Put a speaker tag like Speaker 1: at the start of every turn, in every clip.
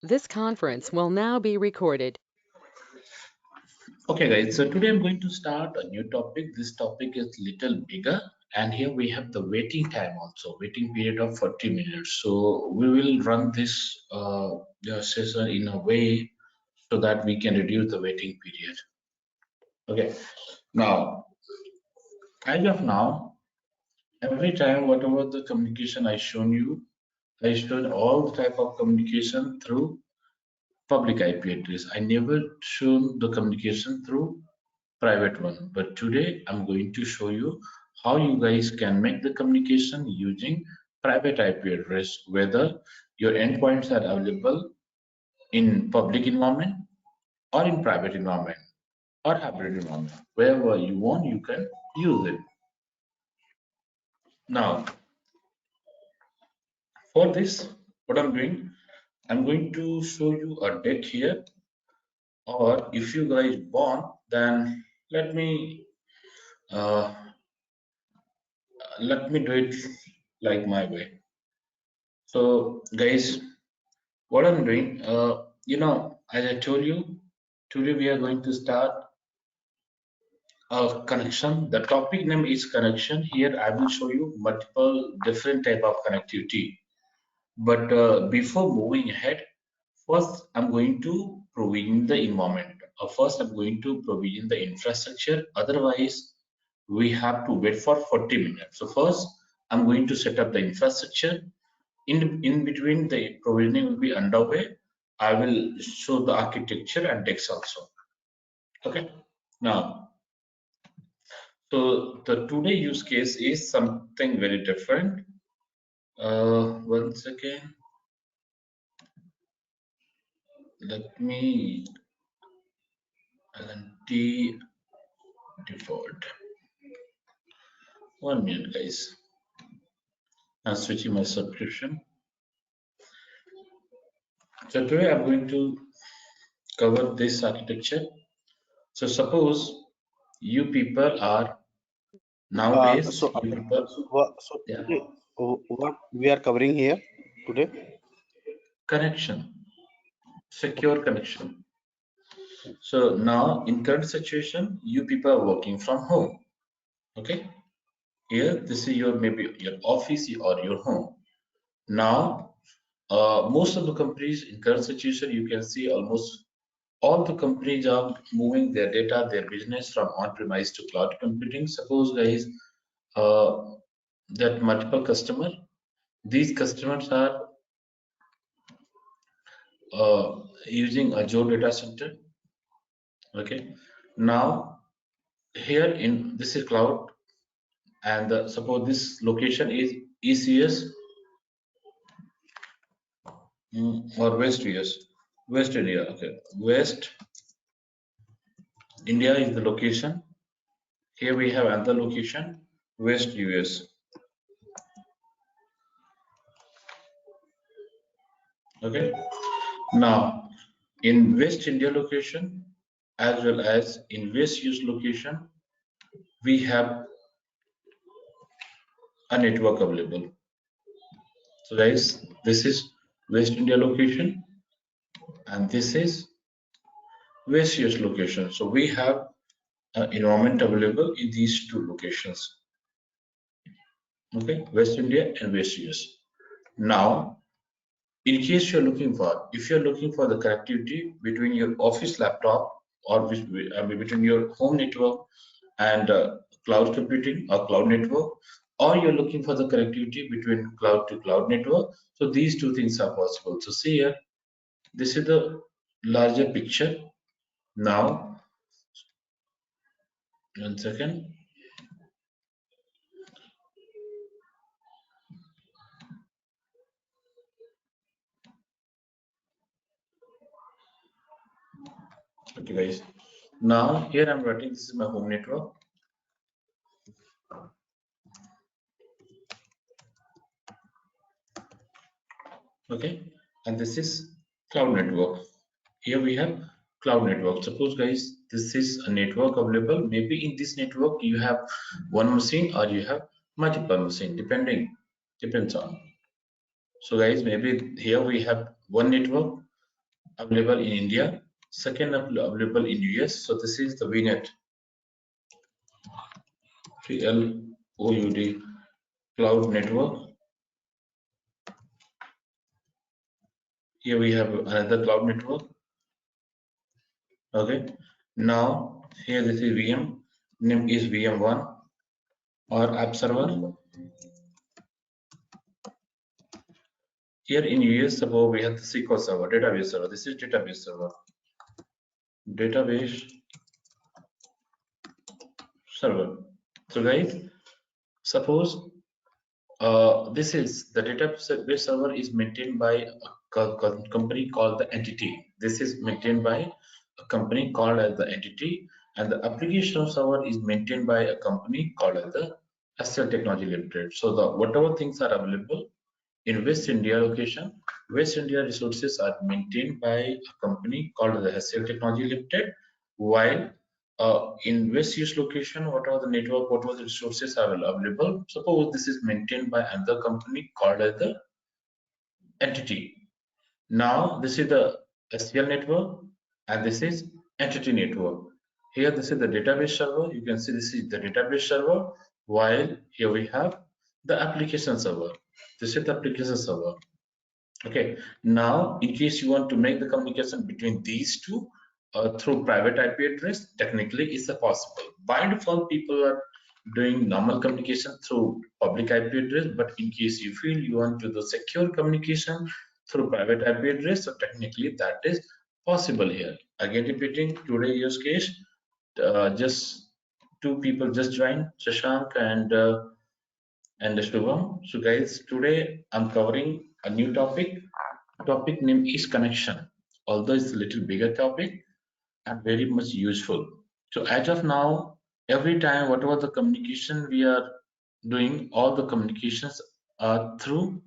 Speaker 1: This conference will now be recorded.
Speaker 2: Okay guys, so today I'm going to start a new topic. This topic is little bigger, and here we have the waiting time also, waiting period of 40 minutes. So we will run this session in a way so that we can reduce the waiting period. Okay, now as of now, every time whatever the communication I shown you, I showed all the type of communication through public IP address. I never shown the communication through private one. But today I'm going to show you how you guys can make the communication using private IP address, whether your endpoints are available in public environment or in private environment or hybrid environment. Wherever you want, you can use it. Now, for this, what I'm doing, I'm going to show you a deck here, or if you guys want, then let me uh, do it like my way. So, guys, what I'm doing, as I told you, today we are going to start a connection. The topic name is connection. Here I will show you multiple different type of connectivity. But before moving ahead, first I'm going to provision the environment. First I'm going to provision the infrastructure. Otherwise, we have to wait for 40 minutes. So first I'm going to set up the infrastructure. In between the provisioning will be underway. I will show the architecture and text also. Okay. Now, so the today use case is something very different. One second. Let me LNT default. 1 minute, guys. I'm switching my subscription. So today I'm going to cover this architecture. So suppose you people are nowadays
Speaker 3: So,
Speaker 2: you people, yeah,
Speaker 3: today, what we are covering here today?
Speaker 2: connection, secure connection. So now in current situation, you people are working from home. Okay. Here, this is your maybe your office or your home. Now, most of the companies in current situation, you can see almost all the companies are moving their data, their business from on-premise to cloud computing. Suppose guys, uh, that multiple customer, these customers are using Azure data center. Okay. Now here in this is cloud, and suppose this location is ECS or West US, West India. Okay, West India is the location. Here we have another location, West US. Okay. Now, in West India location as well as in West US location, we have a network available. So guys, this is West India location and this is West US location. So we have an environment available in these two locations. Okay, West India and West US. Now, in case you're looking for, if you're looking for the connectivity between your office laptop or between your home network and cloud computing or cloud network, or you're looking for the connectivity between cloud to cloud network, so these two things are possible. So see here, this is the larger picture. Now, 1 second. Okay, guys. Now here I'm writing. This is my home network. Okay, and this is cloud network. Here we have cloud network. Suppose guys, this is a network available. Maybe in this network you have one machine or you have multiple machine, depends on. So guys, maybe here we have one network. available in India, second available in US. So this is the VNet, CLOUD cloud network. Here we have another cloud network. Okay. Now here this is VM. Name is VM1 or app server. Here in US, suppose we have the SQL server, database server. This is database server. Database server. So guys, suppose this is the database server is maintained by a company called the entity. This is maintained by a company called as the entity, and the application server is maintained by a company called as the Azure Technology Limited. So the whatever things are available in West India location, West India resources are maintained by a company called the Azure Technology Limited, while in West East location, whatever the network, whatever the resources are available, suppose this is maintained by another company called as the entity. Now this is the SQL network and this is entity network. Here this is the database server. You can see this is the database server, while here we have the application server. This is the application server. Okay, now in case you want to make the communication between these two through private IP address, technically it's a possible. By default, people are doing normal communication through public IP address, but in case you feel you want to do secure communication through private IP address, so technically that is possible here. Again, repeating today use case, just two people just joined, Shashank and Shubham. So guys, today I'm covering a new topic. Topic name is connection. Although it's a little bigger topic and very much useful. So as of now, every time whatever the communication we are doing, all the communications are through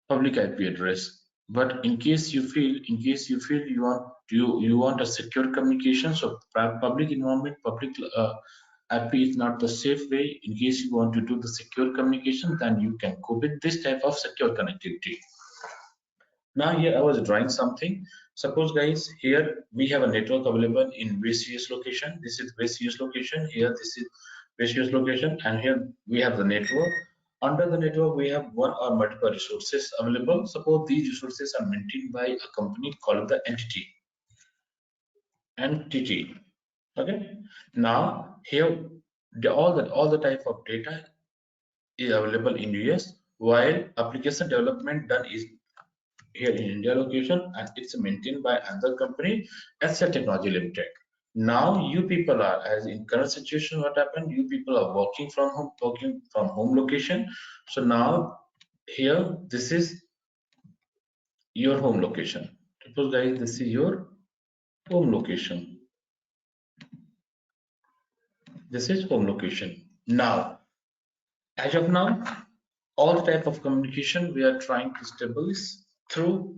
Speaker 2: public IP address. But in case you feel you want a secure communication, so public environment, public IP is not the safe way. In case you want to do the secure communication, then you can go with this type of secure connectivity. Now here I was drawing something. Suppose guys, here we have a network available in VCS location. This is VCS location. Here this is VCS location, and here we have the network. Under the network, we have one or multiple resources available. Suppose these resources are maintained by a company called the entity. Entity. Okay. Now here all the type of data is available in US, while application development done is here in India location, and it's maintained by another company, Azure Technology Limited. Now you people are, as in current situation, what happened? You people are working from home location. So now here, this is your home location. Suppose guys, this is your home location. This is home location. Now, as of now, all the type of communication we are trying to establish through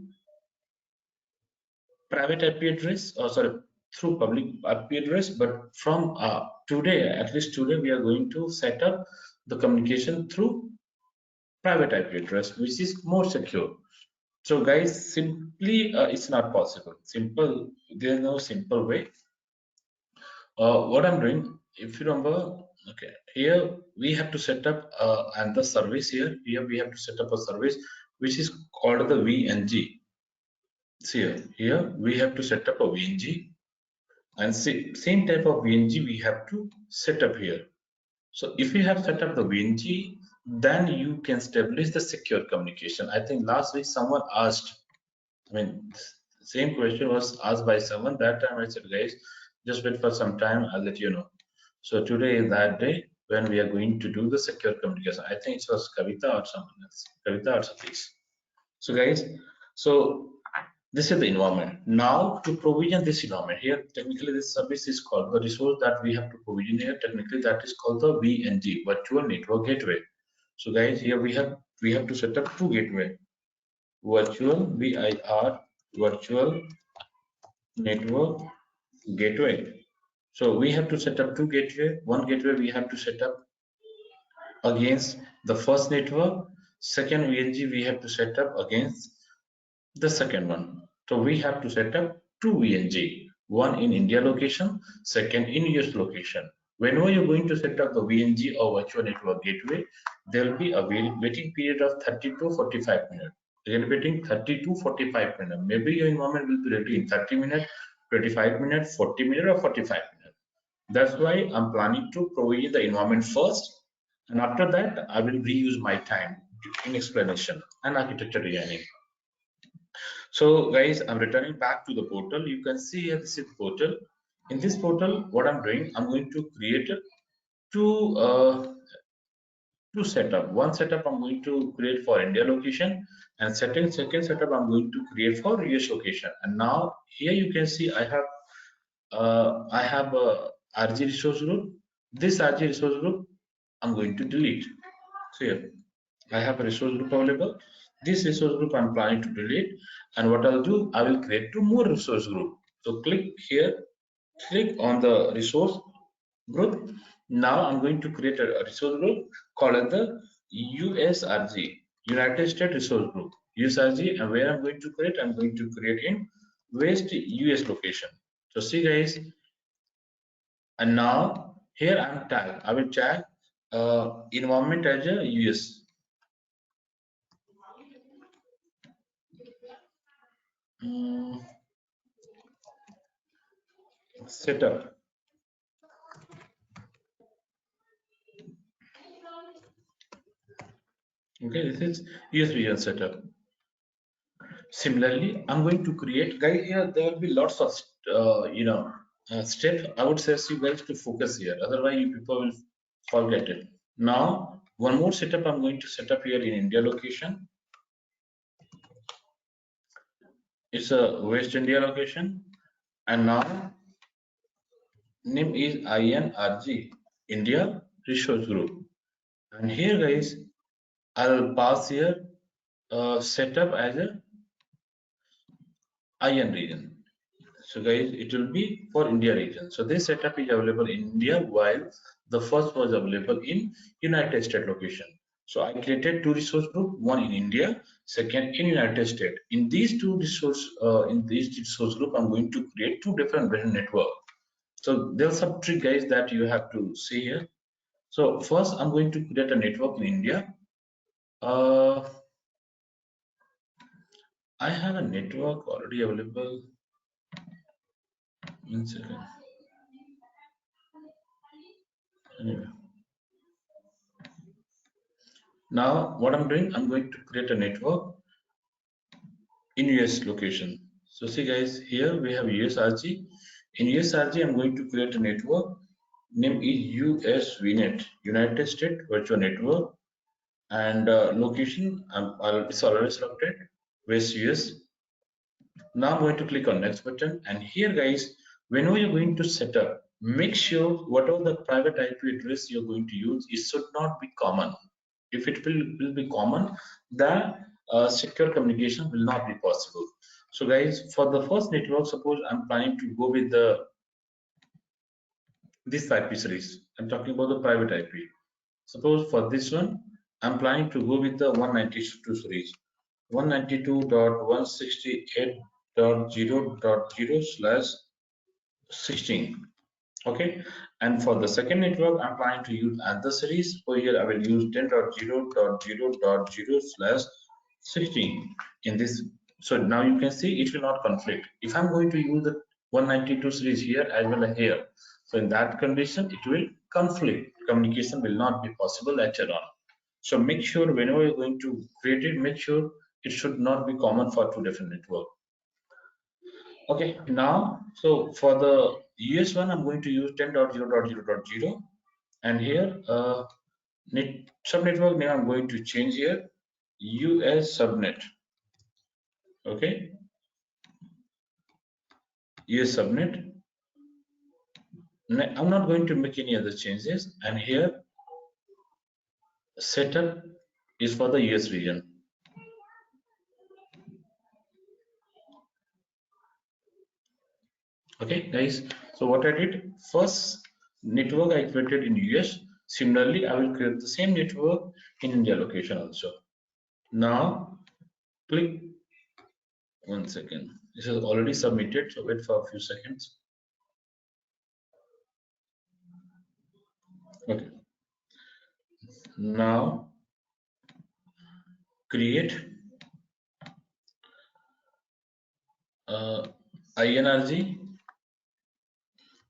Speaker 2: private IP address, or sorry, through public IP address, but from today, at least today, we are going to set up the communication through private IP address, which is more secure. So guys, simply it's not possible. There's no simple way. What I'm doing, if you remember, okay, here we have to set up and the service here we have to set up a service which is called the VNG. See here we have to set up a VNG, and same type of VNG we have to set up here. So if you have set up the VNG, then you can establish the secure communication. I think last week someone asked, I mean, same question was asked by someone. That time I said, guys, just wait for some time, I'll let you know. So today is that day when we are going to do the secure communication. I think it was Kavita or someone else, Kavita or Satish. So guys, so this is the environment. Now to provision this environment here, technically this service is called the resource that we have to provision here. Technically that is called the VNG, Virtual Network Gateway. So guys, here we have to set up two gateway, virtual VIR, Virtual Network Gateway. So we have to set up two gateway. One gateway we have to set up against the first network. Second VNG we have to set up against the second one. So we have to set up two VNG, one in India location, second in US location. Whenever you're going to set up the VNG or virtual network gateway, there will be a waiting period of 30 to 45 minutes. Repeating 30 to 45 minutes. Maybe your environment will be ready in 30 minutes, 25 minutes, 40 minutes, or 45 minutes. That's why I'm planning to provision the environment first, and after that, I will reuse my time in explanation and architecture designing. So guys, I'm returning back to the portal. You can see here this is portal. In this portal, what I'm doing, I'm going to create two two setup. One setup I'm going to create for India location, and second setup I'm going to create for US location. And now here you can see I have a RG resource group. This RG resource group I'm going to delete. So here I have a resource group available. This resource group I'm planning to delete, and what I'll do, I will create two more resource group. So click here, click on the resource group. Now I'm going to create a resource group called as the USRG, United States Resource Group, USRG, and where I'm going to create, I'm going to create in West US location. So see guys, and now here I'm tag. I will tag environment as a US. Setup. Okay, this is US region setup. Similarly, I'm going to create, guys, here there will be lots of steps. I would suggest you guys to focus here, otherwise you people will forget it. Now one more setup I'm going to set up here in India location. It's a West India location, and now name is INRG, India Resource Group. And here guys, I'll pass here setup as a IN region. So guys, it will be for India region. So this setup is available in India, while the first was available in United States location. So I created two resource group, one in India, second in United States. In these resource group, I'm going to create two different version network. So there's some trick guys that you have to see here. So first, I'm going to create a network in India. I have a network already available. 1 second. Anyway. Now what I'm doing, I'm going to create a network in US location. So see guys, here we have USRG. In USRG, I'm going to create a network. Name is US VNet, United States Virtual Network, and location it's already selected, West US. Now I'm going to click on next button, and here guys, whenever you're going to set up, make sure whatever the private IP address you're going to use, it should not be common. If it will be common, the secure communication will not be possible. So guys, for the first network, suppose I'm planning to go with this IP series. I'm talking about the private IP. Suppose for this one, I'm planning to go with the 192 series. 192.168.0.0/16. Okay, and for the second network, I'm planning to use other series. For here, I will use 10.0.0.0/16 in this. So now you can see it will not conflict. If I'm going to use the 192 series here as well as here, so in that condition, it will conflict. Communication will not be possible later on. So make sure whenever you're going to create it, make sure it should not be common for two different networks. Okay, now, so for the US one, I'm going to use 10.0.0.0, and here subnetwork name I'm going to change here US subnet. Okay, US subnet. I'm not going to make any other changes, and here setup is for the US region. Okay, guys. So what I did first, network I created in US. Similarly, I will create the same network in India location also. Now click 1 second. This is already submitted, so wait for a few seconds. Okay. Now create INRG.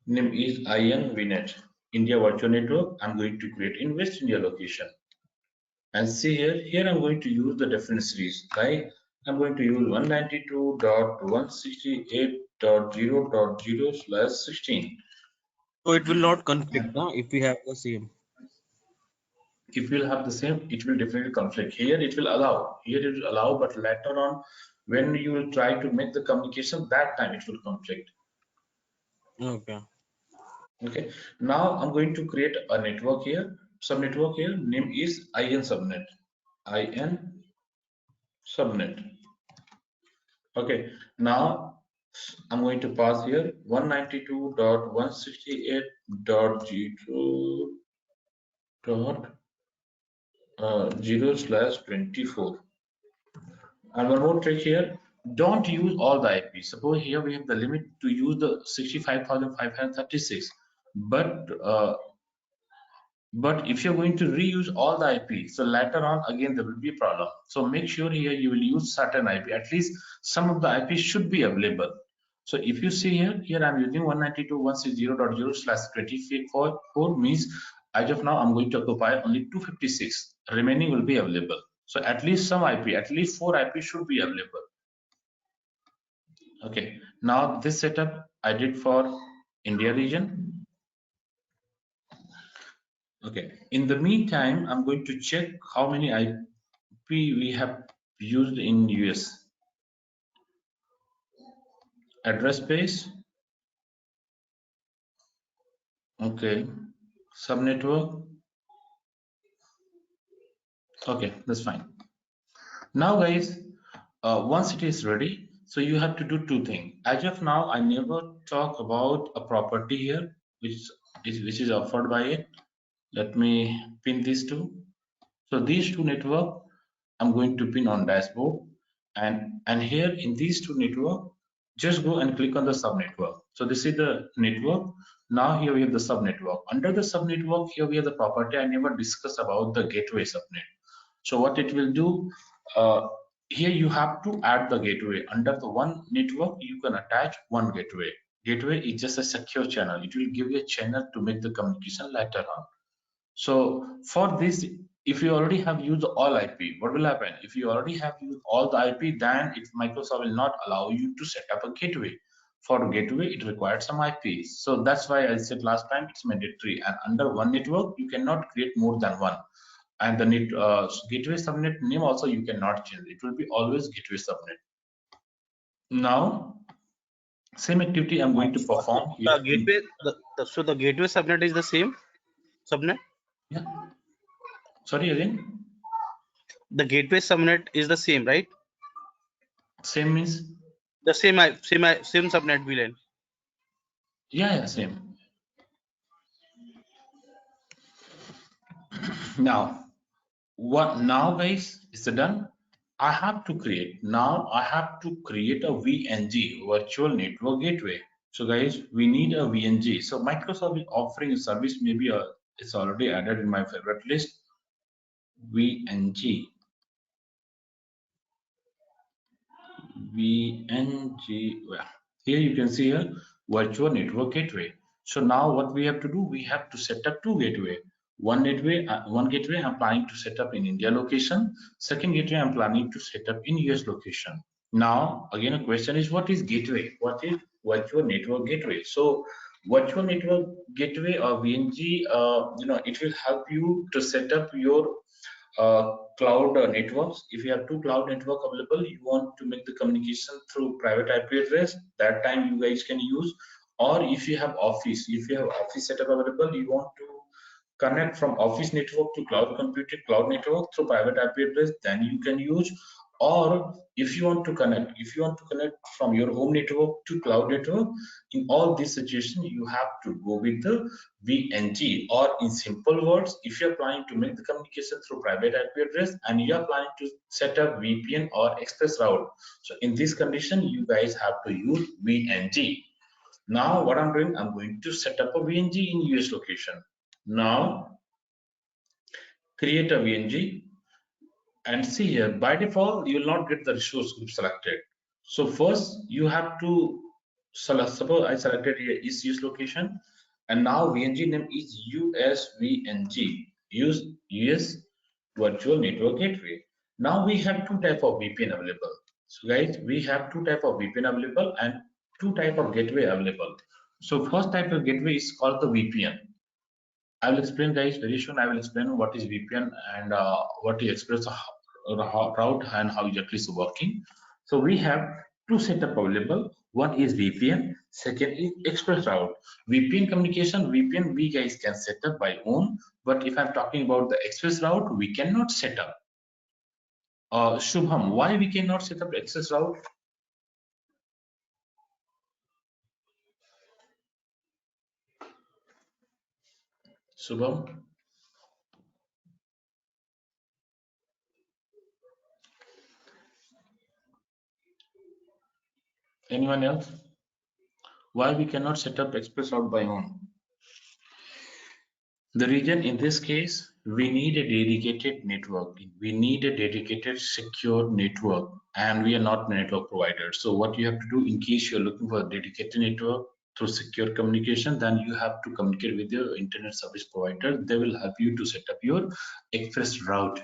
Speaker 2: Name is IN VNet India Virtual Network. I'm going to create in West India location. And see here I'm going to use the different series, right? I'm going to use 192.168.0.0/16.
Speaker 4: So it will not conflict, no, if we have the same.
Speaker 2: If you'll have the same, it will definitely conflict. Here it will allow, but later on, when you will try to make the communication, that time it will conflict.
Speaker 4: Okay.
Speaker 2: Okay. Now I'm going to create a network here, subnetwork here. Name is IN subnet. IN subnet. Okay. Now I'm going to pass here 192.168.0.0/24. And one more trick here, don't use all the IP. Suppose here we have the limit to use the 65,536, but but if you're going to reuse all the IP, so later on again there will be a problem. So make sure here you will use certain IP. At least some of the IP should be available. So if you see here I'm using 192.160.0/24 means as of now I'm going to occupy only 256. Remaining will be available. So at least some IP, at least 4 IP should be available. Okay, now this setup I did for India region. Okay, in the meantime, I'm going to check how many IP we have used in US. Address space. Okay, subnetwork. Okay, that's fine. Now, guys, once it is ready, so you have to do two things. As of now, I never talk about a property here, which is offered by it. Let me pin these two. So these two network I'm going to pin on dashboard, and here in these two network, just go and click on the sub network. So this is the network. Now here we have the sub network. Under the sub network, here we have the property. I never discussed about the gateway subnet. So what it will do, here you have to add the gateway. Under the one network, you can attach one gateway. Gateway is just a secure channel. It will give you a channel to make the communication later on. So for this, if you already have used all IP, what will happen? If you already have used all the IP, then Microsoft will not allow you to set up a gateway. For gateway, it requires some IP. So that's why I said last time it's mandatory. And under one network, you cannot create more than one. And the gateway subnet name also you cannot change. It will be always gateway subnet. Now, same activity I'm going to perform
Speaker 4: So
Speaker 2: here
Speaker 4: the
Speaker 2: in.
Speaker 4: gateway, so the gateway subnet is the same subnet.
Speaker 2: Yeah. Sorry again.
Speaker 4: The gateway subnet is the same, right?
Speaker 2: Same means.
Speaker 4: The same subnet VLAN.
Speaker 2: Yeah, same. Now, what now, guys? Is it done? I have to create a VNG, virtual network gateway. So guys, we need a VNG. So Microsoft is offering a service, maybe it's already added in my favorite list. VNG. Well, here you can see a virtual network gateway. So now what we have to do, we have to set up two gateway. One gateway I'm planning to set up in India location. Second gateway I'm planning to set up in US location. Now again a question is, what is gateway? What is virtual network gateway? So virtual network gateway or VNG, it will help you to set up your cloud networks. If you have two cloud network available, you want to make the communication through private IP address, that time you guys can use. Or if you have office setup available, you want to connect from office network to cloud network through private IP address, then you can use. Or if you want to connect from your home network to cloud network, in all these situations, you have to go with the VNG, or in simple words, if you're planning to make the communication through private IP address and you're planning to set up VPN or express route. So in this condition, you guys have to use VNG. Now what I'm doing, I'm going to set up a VNG in US location. Now create a VNG. And see here, by default, you will not get the resource group selected. So first you have to select, suppose I selected here is use location, and now VNG name is USVNG, use US virtual network gateway. Now we have two type of VPN available. So guys, we have two type of VPN available and two type of gateway available. So first type of gateway is called the VPN. I will explain, guys, very soon. I will explain what is VPN and what is express route and how exactly is working. So we have two setup available. One is VPN, second is express route. VPN communication, VPN we guys can set up by own, but if I'm talking about the express route, we cannot set up. Shubham, why we cannot set up express route? Shubham, anyone else? Why we cannot set up express route by own? The reason in this case, we need a dedicated network. We need a dedicated secure network, and we are not network providers. So what you have to do in case you're looking for a dedicated network through secure communication, then you have to communicate with your internet service provider. They will help you to set up your express route.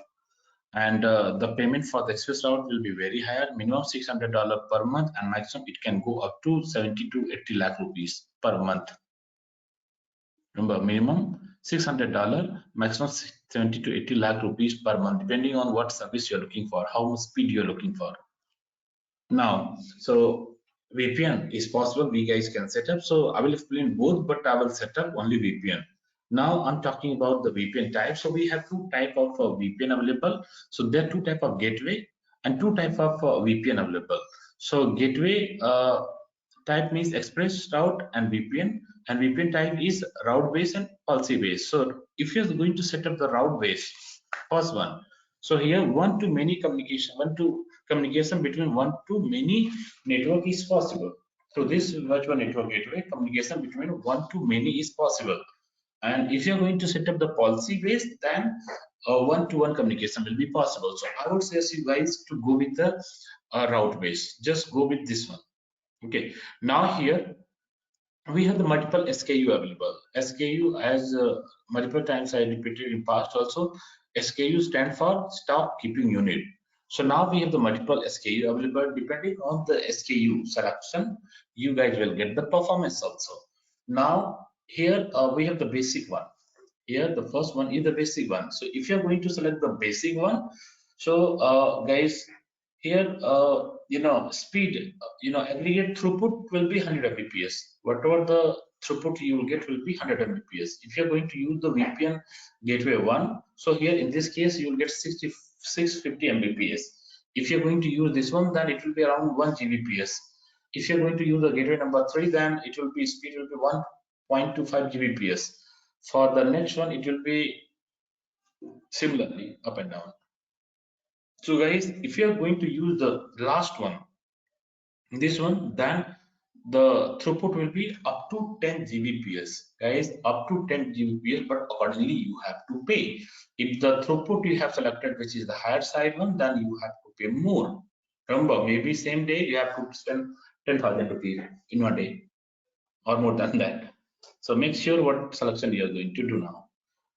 Speaker 2: And the payment for the express route will be very high, minimum $600 per month, and maximum it can go up to 70 to 80 lakh rupees per month. Remember, minimum $600, maximum 70 to 80 lakh rupees per month, depending on what service you're looking for, how much speed you're looking for. Now, so VPN is possible, we guys can set up. So I will explain both, but I will set up only VPN. Now I'm talking about the VPN type. So we have two type of VPN available. So there are two type of gateway and two type of VPN available. So gateway type means express route and VPN, and VPN type is route based and policy based. So if you're going to set up the route based, first one. So here one to many communication, one to communication between one to many network is possible. So this virtual network gateway communication between one to many is possible. And if you're going to set up the policy based, then one-to-one communication will be possible. So I would suggest you guys to go with the route based. Just go with this one. Okay. Now here we have the multiple SKU available. SKU, as multiple times I repeated in past also, SKU stand for stock keeping unit. So now we have the multiple SKU available. Depending on the SKU selection, you guys will get the performance also. Now here we have the basic one. Here the first one is the basic one. So if you're going to select the basic one, so guys, here speed, aggregate throughput will be 100 Mbps. Whatever the throughput you will get will be 100 Mbps. If you're going to use the VPN gateway one, so here in this case you will get 650 Mbps. If you're going to use this one, then it will be around 1 Gbps. If you're going to use the gateway number 3, then it will be speed will be 1.25 Gbps. For the next one, it will be similarly up and down. So guys, if you are going to use the last one, this one, then the throughput will be up to 10 Gbps. Guys, up to 10 Gbps, but accordingly you have to pay. If the throughput you have selected, which is the higher side one, then you have to pay more. Remember, maybe same day you have to spend 10,000 rupees in one day or more than that. So make sure what selection you are going to do now.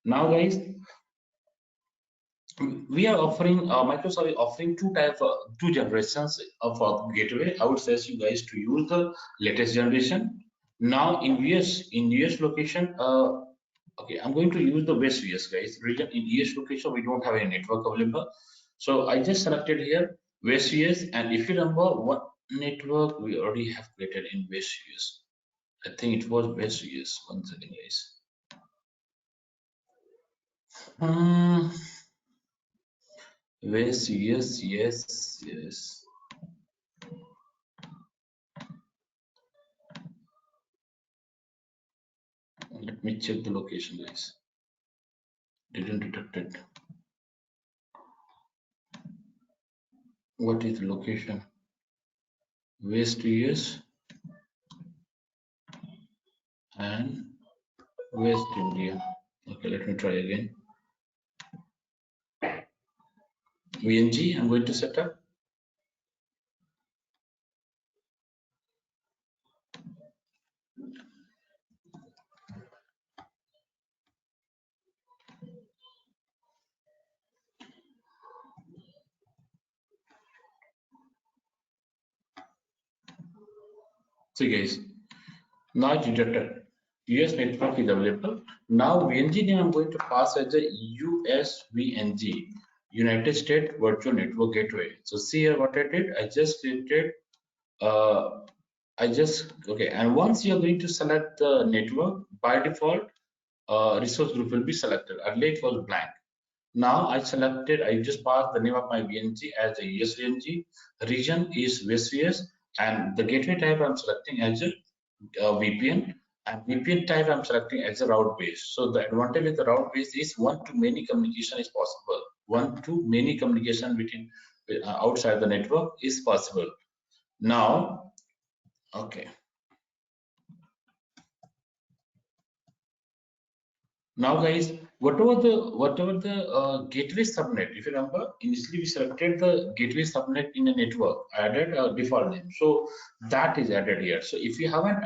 Speaker 2: Now guys, we are offering Microsoft is offering two generations of gateway. I would suggest you guys to use the latest generation. Now in US location, okay, I'm going to use the West US, guys. Region in US location we don't have any network available, so I just selected here West US. And if you remember what network we already have created in West US, I think it was West US. One second, guys. Hmm. Yes, yes, yes, yes. Let me check the location, guys. Didn't detect it. What is the location? West US and West India. Okay, let me try again. VNG, I'm going to set up. See guys, now it's detected. US network is available. Now VNG name I'm going to pass as a USVNG, United States Virtual Network Gateway. So see here what I did. I just created okay. And once you're going to select the network, by default, resource group will be selected. Earlier it was blank. Now I just passed the name of my VNG as a USVNG. Region is West US, and the gateway type I'm selecting as a VPN, and VPN type I'm selecting as a route based. So the advantage with the route based is one to many communication is possible. One to many communication between outside the network is possible. Now, okay. Now, guys, whatever the gateway subnet, if you remember, initially we selected the gateway subnet in a network, added a default name. So that is added here. So if you haven't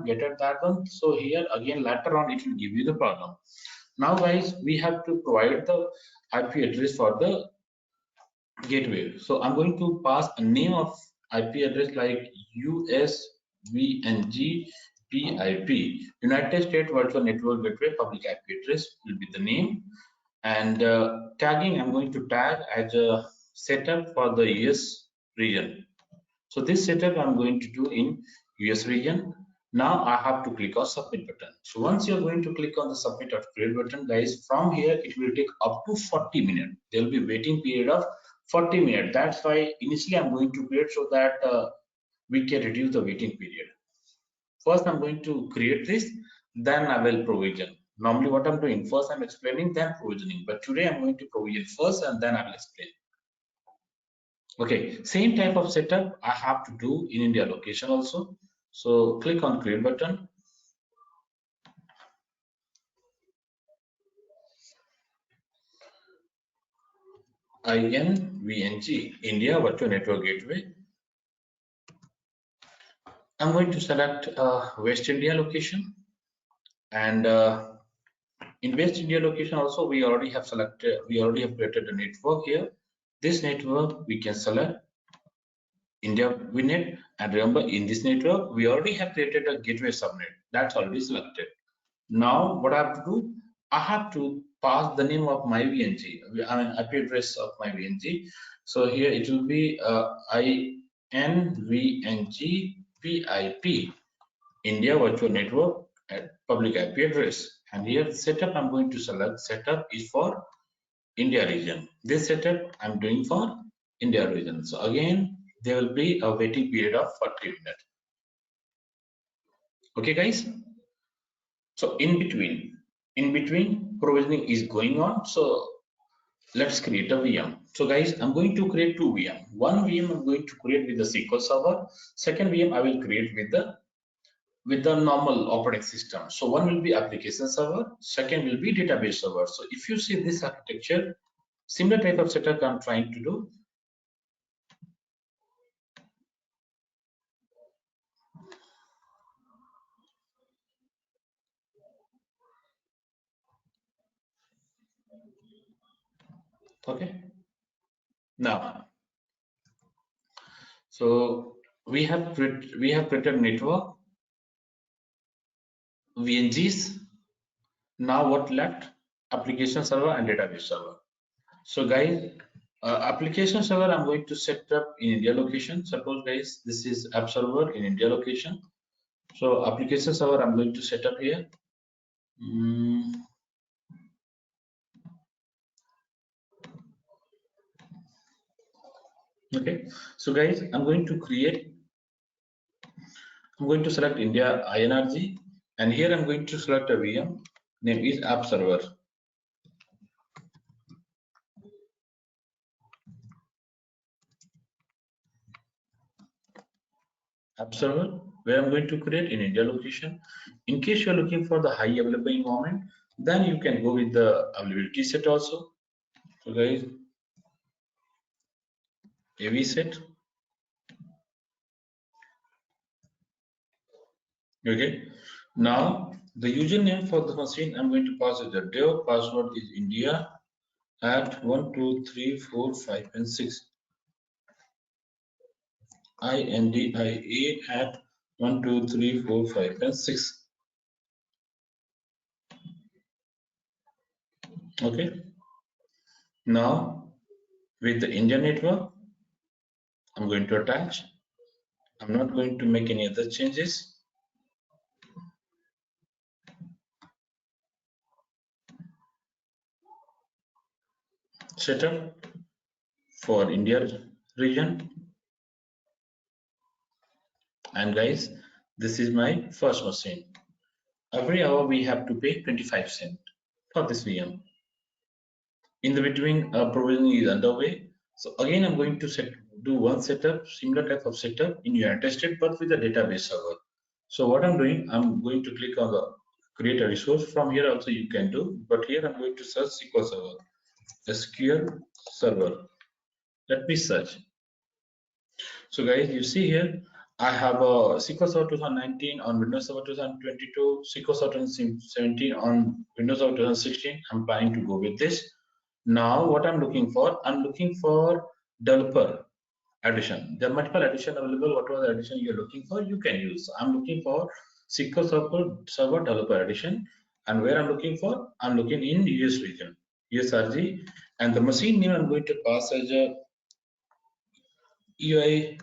Speaker 2: getted that one, so here again later on it will give you the problem. Now, guys, we have to provide the IP address for the gateway. So I'm going to pass a name of IP address like USVNG PIP, United States Virtual Network Gateway Public IP address will be the name. And tagging, I'm going to tag as a setup for the US region. So this setup I'm going to do in US region. Now I have to click on submit button. So once you're going to click on the submit or create button, guys, from here it will take up to 40 minutes. There will be waiting period of 40 minutes. That's why initially I'm going to create so that we can reduce the waiting period. First I'm going to create this, then I will provision. Normally what I'm doing, first I'm explaining, then provisioning. But today I'm going to provision first and then I will explain. Okay, same type of setup I have to do in India location also. So click on create button. INVNG, India Virtual Network Gateway. I'm going to select West India location, and in West India location also we already have created a network here. This network we can select India VNet, and remember in this network we already have created a gateway subnet that's already selected. Now what I have to do, I have to pass the name of my VNG, I mean IP address of my VNG. So here it will be INVNG PIP, India Virtual Network at public IP address. And here setup I'm going to select setup is for India region. This setup I'm doing for India region. So again, there will be a waiting period of 40 minutes. Okay, guys. So in between provisioning is going on. So let's create a VM. So guys, I'm going to create two VM. One VM I'm going to create with the SQL Server. Second VM I will create with the normal operating system. So one will be application server. Second will be database server. So if you see this architecture, similar type of setup I'm trying to do. Okay. Now, so we have created network VNGs. Now what left? Application server and database server. So guys, application server I'm going to set up in India location. Suppose guys, this is app server in India location. So application server I'm going to set up here. Okay, so guys, I'm going to select India INRG, and here I'm going to select a VM. Name is App Server. App Server, where I'm going to create in India location. In case you're looking for the high available environment, then you can go with the availability set also. So guys, AV set. Okay. Now the username for the machine I'm going to pass is the dev. Password is India at 1 2 3 4 5 and 6. INDIA at 1 2 3 4 5 and 6. Okay. Now with the India network, I'm going to attach. I'm not going to make any other changes. Setup for India region. And guys, this is my first machine. Every hour we have to pay 25 cents for this VM. In the between, provisioning is underway. So again, I'm going to do one setup, similar type of setup in United States, but with a database server. So what I'm doing, I'm going to click on the create a resource. From here also you can do, but here I'm going to search SQL Server, SQL Server. Let me search. So guys, you see here, I have a SQL Server 2019 on Windows Server 2022, SQL Server 2017 on Windows Server 2016. I'm planning to go with this. Now, what I'm looking for developer edition. There are multiple edition available. Whatever the edition you're looking for, you can use. I'm looking for SQL Server Developer Edition, and where I'm looking in US region, USRG, and the machine name I'm going to pass as a UI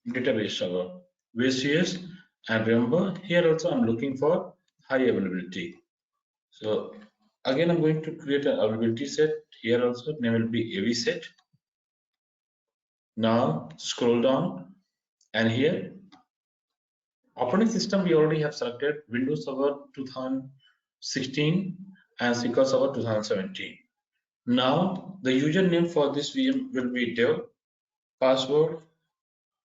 Speaker 2: database server, VCS, and remember here also I'm looking for high availability. So again, I'm going to create an availability set. Here also name will be AV set. Now scroll down, and here operating system we already have selected Windows Server 2016 and SQL Server 2017. Now the username for this VM will be dev, password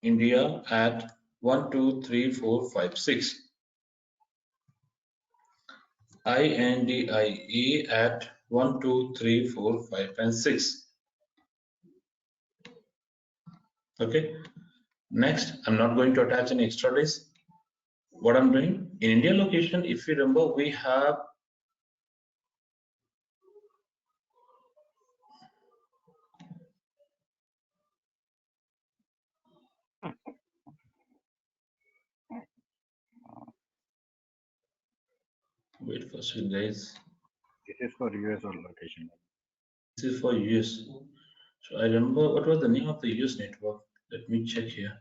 Speaker 2: India at 1 2 3 4 5 6. INDIE at 1 2 3 4 5 and 6. Okay. Next, I'm not going to attach any extra disk. What I'm doing in India location, if you remember, we have wait for a second, guys.
Speaker 3: This is for US or location.
Speaker 2: This is for US. So I remember what was the name of the US network. Let me check here.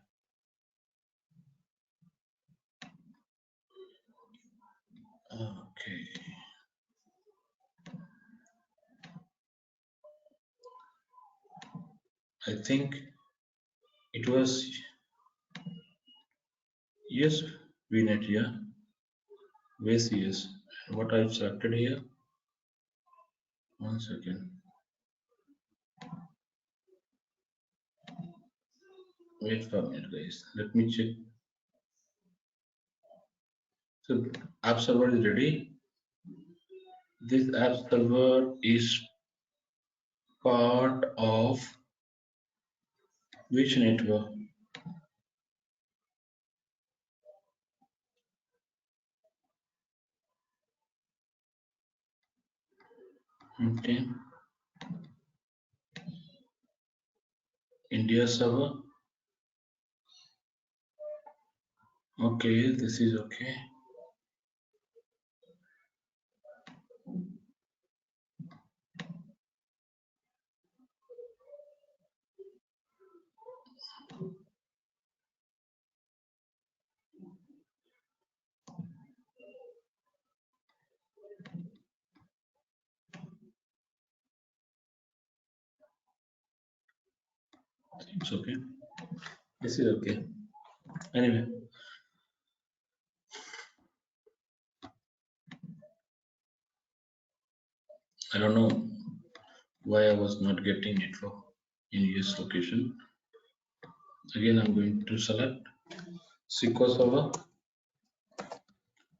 Speaker 2: Okay. I think it was US VNet, yeah. VCS. What I've selected here. One second. Wait for a minute, guys. Let me check. So app server is ready. This app server is part of which network? Okay. India server. Okay, this is okay. It's okay. This is okay. Anyway, I don't know why I was not getting network in US location. Again, I'm going to select SQL Server.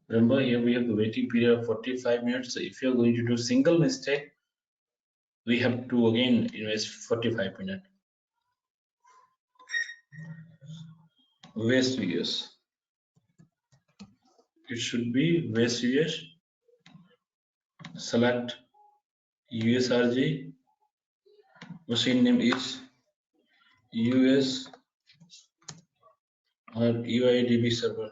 Speaker 2: Remember, here we have the waiting period of 45 minutes. So if you're going to do single mistake, we have to again invest 45 minutes. West US. It should be West US. Select USRG. Machine name is US or UIDB server.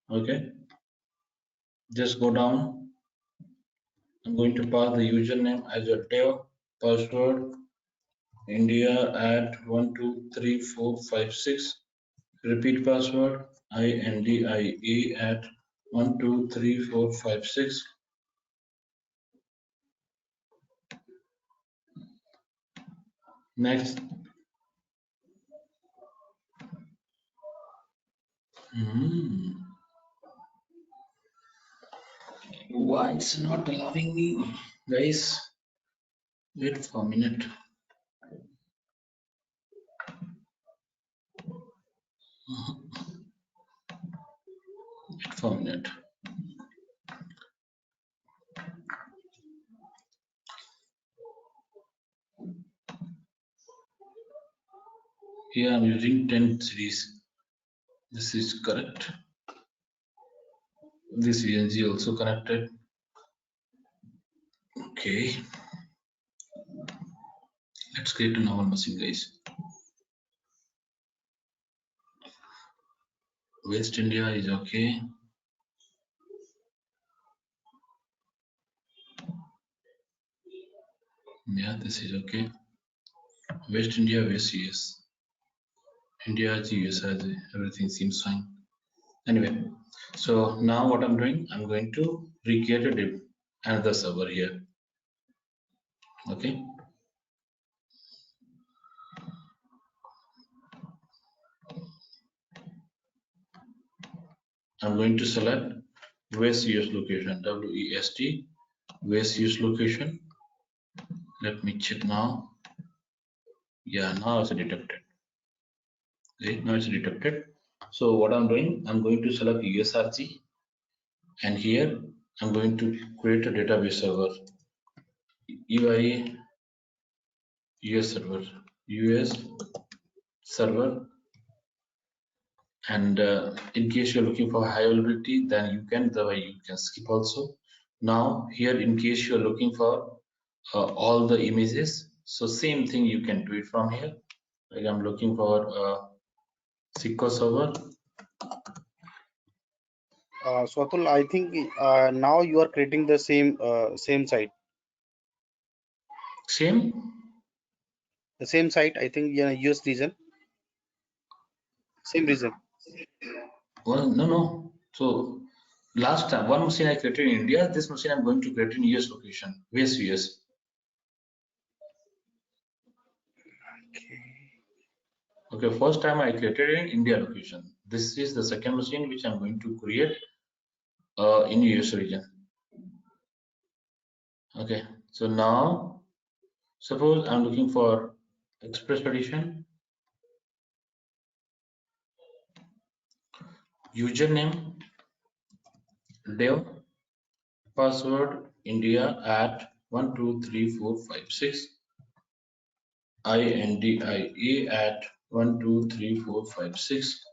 Speaker 2: Okay. Just go down. I'm going to pass the username as a dev, password India at 123456. Repeat password INDIE at 123456. Next. Why it's not allowing me, guys? Wait for a minute. Wait for a minute. Here I'm using 10 series. This is correct. This VNG also connected. Okay. Let's create a normal machine, guys. West India is okay. Yeah, this is okay. West India, West US. India, US, everything seems fine. Anyway, so now what I'm doing, I'm going to recreate another server here. Okay. I'm going to select West US location, WEST, West US location. Let me check now. Yeah, now it's detected. Okay, now it's detected. So what I'm doing, I'm going to select USRG, and here I'm going to create a database server. UI US server, US server, and in case you're looking for high availability, then you can skip also. Now here, in case you're looking for all the images, so same thing you can do it from here. Like I'm looking for SQL server.
Speaker 4: So Atul, I think now you are creating the same site.
Speaker 2: Same.
Speaker 4: The same site, I think, yeah, US region. Same region.
Speaker 2: Well, no. So last time, one machine I created in India, this machine I'm going to create in US location, West US. Okay, first time I created in India location. This is the second machine which I'm going to create in US region. Okay, so now suppose I'm looking for Express Edition, username dev, password India at 123456, INDIA at 123456.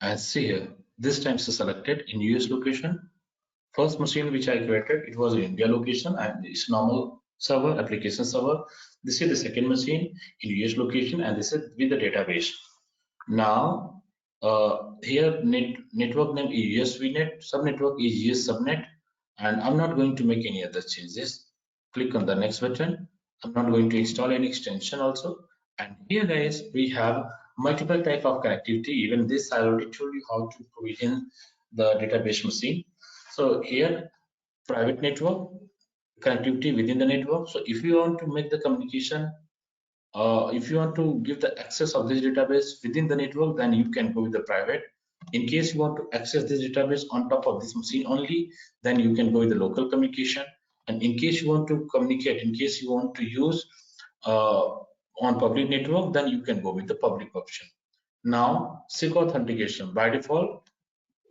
Speaker 2: And see here, this time it's selected in US location. First machine which I created, it was in India location and it's normal server, application server. This is the second machine in US location, and this is with the database. Now here network name is US VNet, subnetwork is US subnet, and I'm not going to make any other changes. Click on the next button. I'm not going to install any extension also. And here, guys, we have multiple type of connectivity. Even this I already told you how to provision the database machine. So here, private network, connectivity within the network. So if you want to make the communication, if you want to give the access of this database within the network, then you can go with the private. In case you want to access this database on top of this machine only, then you can go with the local communication. And in case you want to communicate, in case you want to use on public network, then you can go with the public option. Now, secure authentication. By default,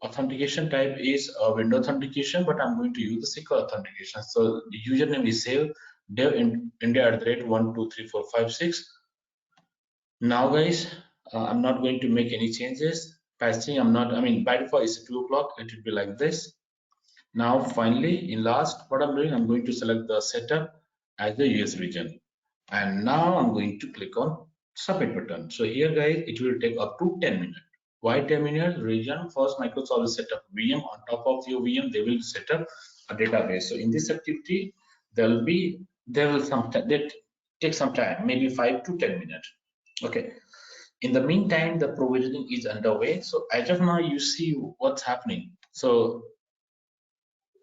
Speaker 2: authentication type is a window authentication, but I'm going to use the secure authentication. So the username is save dev in India@12345 6. Now, guys, I'm not going to make any changes. Patching, I mean, by default, it's 2 o'clock. It will be like this. Now, finally, in last, what I'm doing, I'm going to select the setup as the US region. And now I'm going to click on submit button. So here, guys, it will take up to 10 minutes. Why 10 minutes? Region, first Microsoft will set up VM. On top of your VM, they will set up a database. So in this activity, there will take some time, maybe 5 to 10 minutes. Okay. In the meantime, the provisioning is underway. So as of now, you see what's happening. So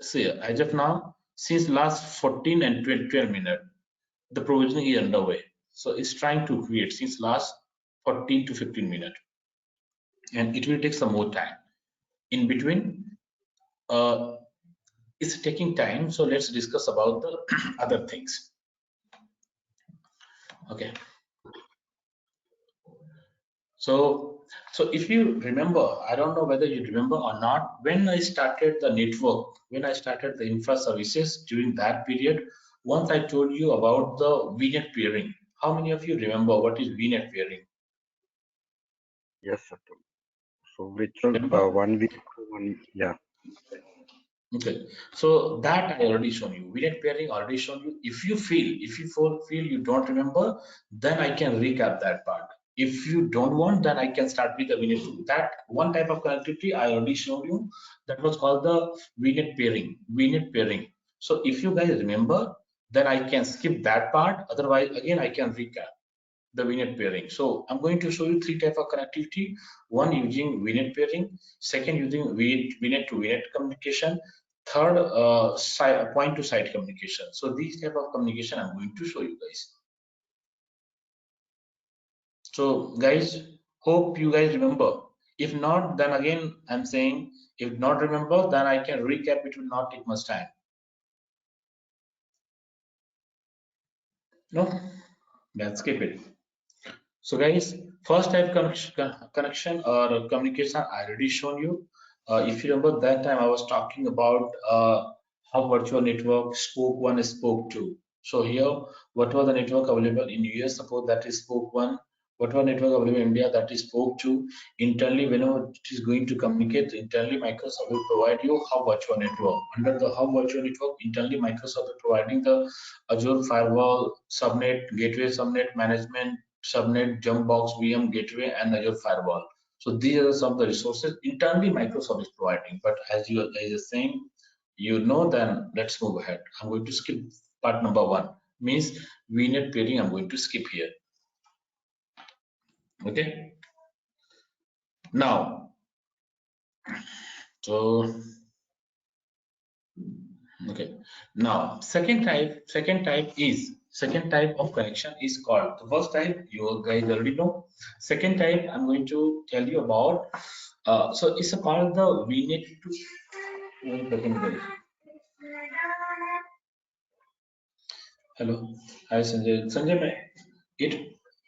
Speaker 2: see, as of now, since last 14 and 12 minutes, the provisioning is underway. So it's trying to create since last 14 to 15 minutes, and it will take some more time. In between, uh, it's taking time. So let's discuss about the other things. Okay. So if you remember, I don't know whether you remember or not, when I started the network, when I started the infra services during that period, once I told you about the VNet peering. How many of you remember what is VNet peering?
Speaker 3: Yes, Atul. So which was
Speaker 2: Remember?
Speaker 3: 1 week to one, yeah.
Speaker 2: Okay, so that I already shown you. VNet pairing already shown you. If you feel you don't remember, then I can recap that part. If you don't want, then I can start with the VNet. That one type of connectivity I already showed you. That was called the VNet pairing. VNet pairing. So if you guys remember, then I can skip that part. Otherwise, again I can recap the VNet pairing. So I'm going to show you 3 types of connectivity. One using VNet pairing, second using VNet to VNet communication, third point to site communication. So these type of communication I'm going to show you guys. So guys, hope you guys remember. If not, then again I'm saying if not remember, then I can recap. It will not take much time. No, then skip it. So guys, first type connection or communication I already shown you. If you remember that time I was talking about how virtual network spoke 1 and spoke 2. So here, whatever the network available in US, suppose that is spoke 1, whatever network available in India, that is spoke 2. Internally, whenever it is going to communicate, internally Microsoft will provide you hub virtual network. Under the hub virtual network, internally Microsoft is providing the Azure firewall, subnet, gateway subnet management, subnet, jump box, VM gateway, and Azure firewall. So these are some of the resources internally Microsoft is providing. But as you guys are saying, you know, then let's move ahead. I'm going to skip part number 1. Means VNet peering. I'm going to skip here. Okay. Now, so okay. Now, second type of connection is called, the first type you guys already know. Second type I'm going to tell you about. So it's called the VNet to. One second, guys. Hello hi Sanjay Sanjay मैं it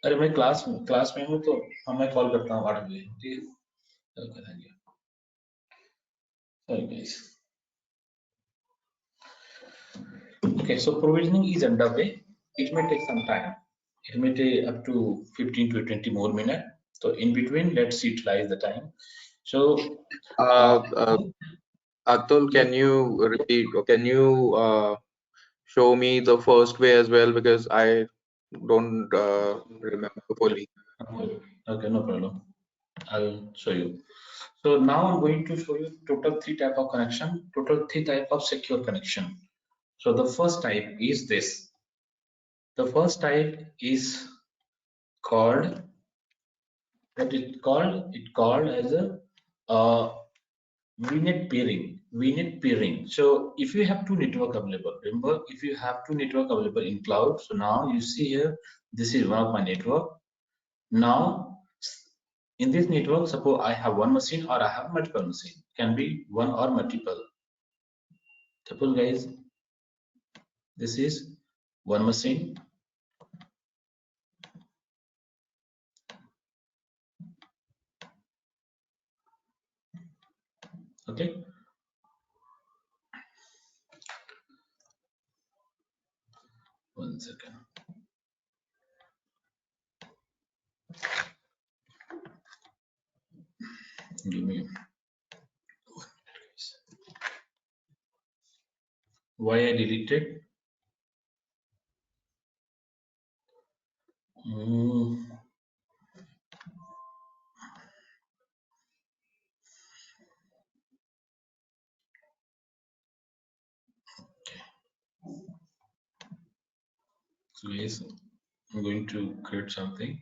Speaker 2: अरे मैं class में हूँ तो हाँ मैं call करता हूँ 8 बजे ठीक है okay thank you sorry guys okay so provisioning is underway. It may take some time. It may take up to 15 to 20 more minutes. So in between, let's utilize the time. So
Speaker 5: Uh, uh, Atul,
Speaker 2: yeah,
Speaker 5: can you repeat or can you show me the first way as well, because I don't remember fully.
Speaker 2: okay, no problem. I'll show you. So now I'm going to show you total 3 type of connection, total 3 type of secure connection. So the first type is this. The first type is called, what it called? It called as a VNet peering. VNet peering. So if you have two network available, remember, if you have two network available in cloud, so now you see here, this is one of my network. Now in this network, suppose I have one machine or I have multiple machine, can be one or multiple. Suppose guys, this is one machine. Okay. One second. Give me. Why I deleted? So yes, I'm going to create something.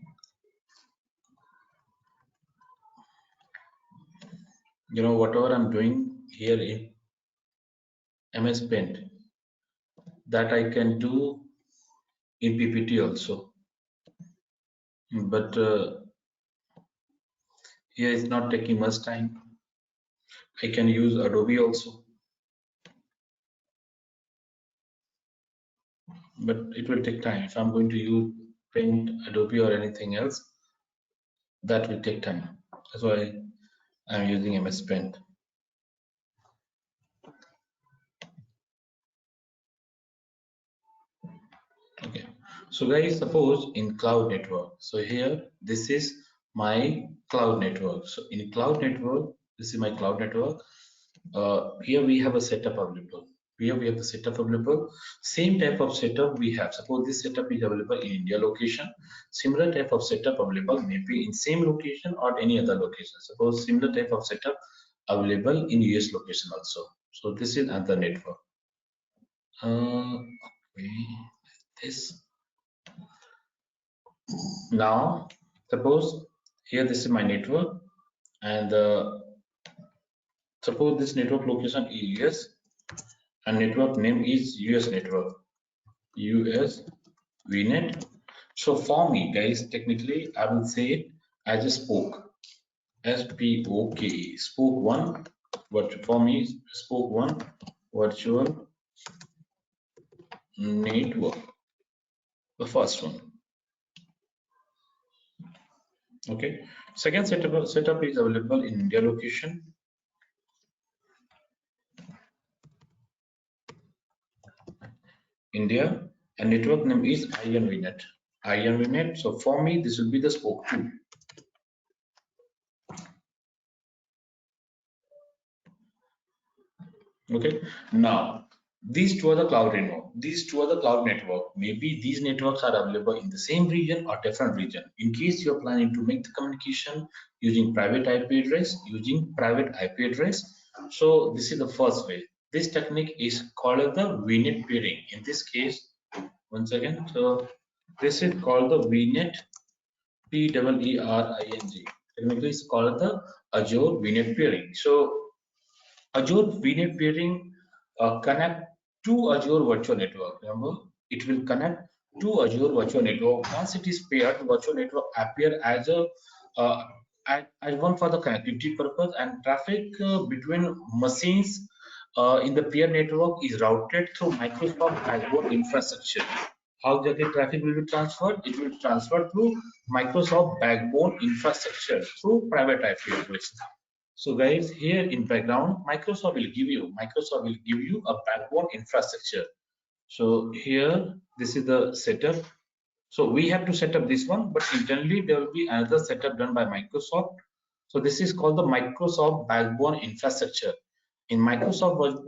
Speaker 2: You know, whatever I'm doing here in MS Paint, that I can do in PPT also. But here it's not taking much time. I can use Adobe also, but it will take time. If I'm going to use Paint, Adobe, or anything else, that will take time. That's why I'm using MS Paint. Okay, so guys, suppose in cloud network, so here this is my cloud network. So in cloud network, this is my cloud network. Here we have a setup available. Here we have the setup available. Same type of setup we have. Suppose this setup is available in India location. Similar type of setup available maybe in same location or any other location. Suppose similar type of setup available in US location also. So this is another network. Okay, this. Now, suppose here this is my network, and suppose this network location is US, and network name is US network, US VNet. So for me, guys, technically I will say it as a spoke, SPOKE, spoke one. What for me is spoke one virtual network, the first one. Okay. Second setup is available in India location. India, and network name is INVNet. INVNet. So for me, this will be the spoke 2. Okay. Now, these two are the cloud network. These two are the cloud network. Maybe these networks are available in the same region or different region. In case you're planning to make the communication using private IP address, so this is the first way. This technique is called the VNet peering. In this case, once again, so this is called the VNet PEERING. Technically, it's called the Azure VNet peering. So Azure VNet peering connect to Azure virtual network. Remember, it will connect to Azure virtual network. Once it is paired, virtual network appear as a uh, as one for the connectivity purpose, and traffic between machines in the peer network is routed through Microsoft Azure infrastructure. How the traffic will be transferred? It will transfer through Microsoft backbone infrastructure through private IP address. So guys, here in background, Microsoft will give you a backbone infrastructure. So here, this is the setup. So we have to set up this one, but internally there will be another setup done by Microsoft. So this is called the Microsoft backbone infrastructure. In Microsoft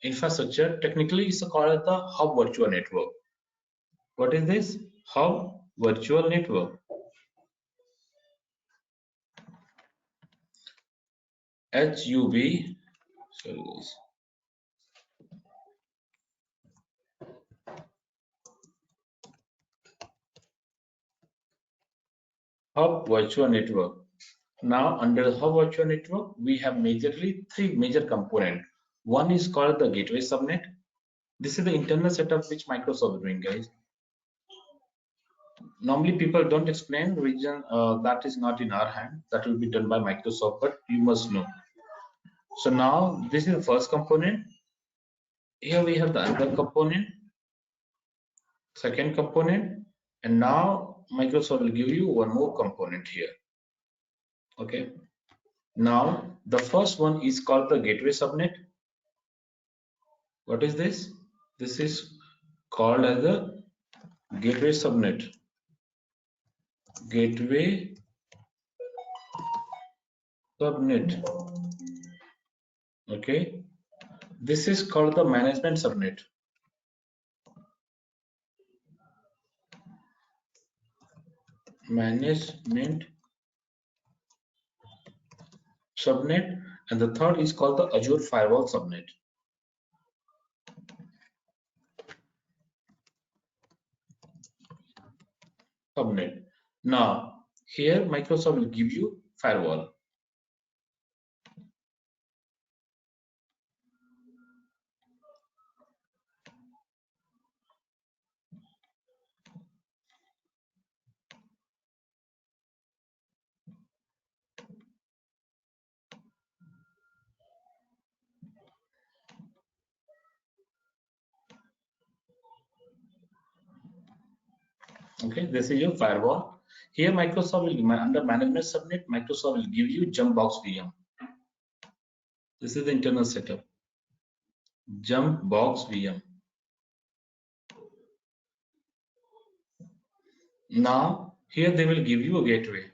Speaker 2: infrastructure, technically it's called the Hub Virtual Network. What is this? Hub Virtual Network. HUB. Sorry guys. Hub Virtual Network. Now under the hub virtual network, we have majorly three major components. One is called the gateway subnet. This is the internal setup which Microsoft is doing, guys. Normally people don't explain region, that is not in our hand. That will be done by Microsoft, but you must know. So now this is the first component. Here we have the other component, second component, and now Microsoft will give you one more component here. Okay. Now the first one is called the gateway subnet. What is this? This is called as the gateway subnet. Gateway subnet. Okay. This is called the management subnet. Management subnet, and the third is called the Azure firewall subnet. Now here Microsoft will give you firewall. Okay, this is your firewall. Here Microsoft will, under management subnet, Microsoft will give you jump box VM. This is the internal setup. Jump box VM. Now here they will give you a gateway.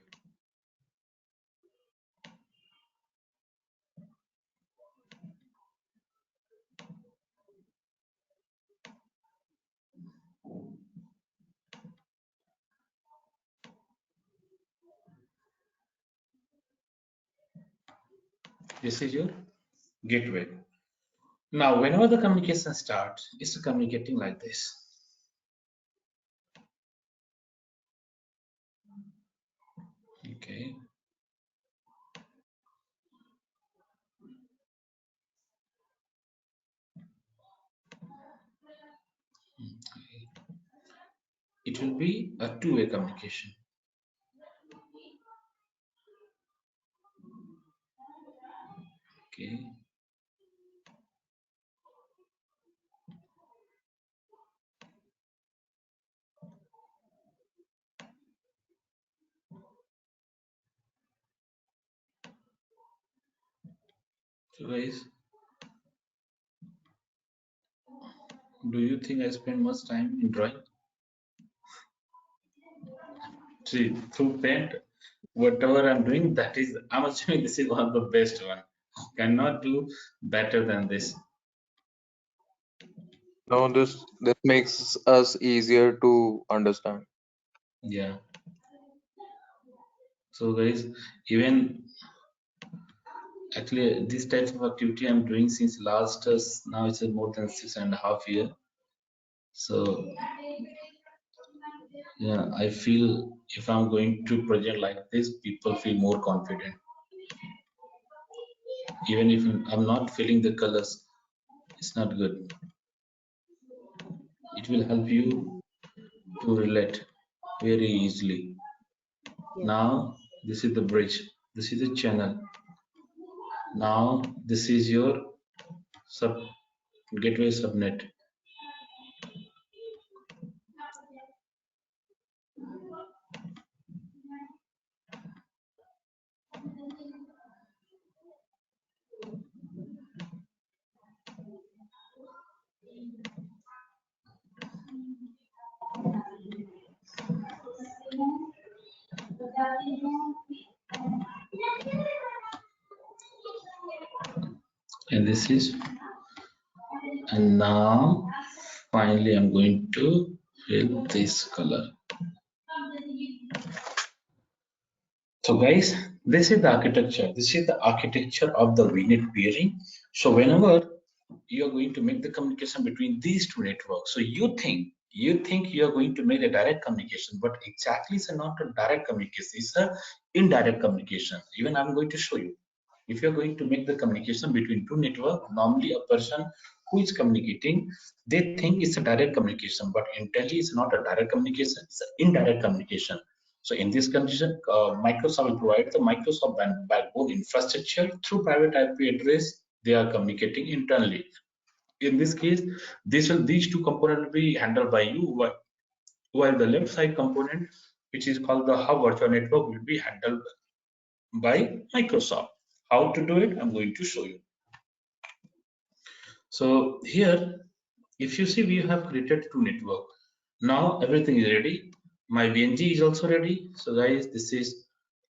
Speaker 2: This is your gateway. Now whenever the communication starts, it's communicating like this. Okay. It will be a two-way communication. Okay. So guys, do you think I spend much time in drawing? See, through paint, whatever I'm doing, that is, I'm assuming this is one of the best one. Cannot do better than this.
Speaker 5: No, this makes us easier to understand.
Speaker 2: Yeah. So guys, even actually this type of activity I'm doing since last now it's more than 6.5 years. So yeah, I feel if I'm going to project like this, people feel more confident. Even if I'm not feeling the colors, it's not good. It will help you to relate very easily.
Speaker 1: Yeah.
Speaker 2: Now this is the bridge, this is the channel. Now this is your gateway subnet. And this is, and now finally I'm going to fill this color. So guys, this is the architecture. This is the architecture of the VNet peering. So whenever you are going to make the communication between these two networks, so you think you think you are going to make a direct communication, but exactly it's not a direct communication, it's a indirect communication. Even I'm going to show you. If you're going to make the communication between two networks, normally a person who is communicating, they think it's a direct communication, but internally it's not a direct communication, it's an indirect communication. So in this condition, Microsoft will provide the Microsoft backbone infrastructure through private IP address. They are communicating internally. In this case, these two components will be handled by you, while the left side component, which is called the hub virtual network, will be handled by Microsoft. How to do it? I'm going to show you. So here, if you see, we have created two networks. Now everything is ready. My VNG is also ready. So guys, this is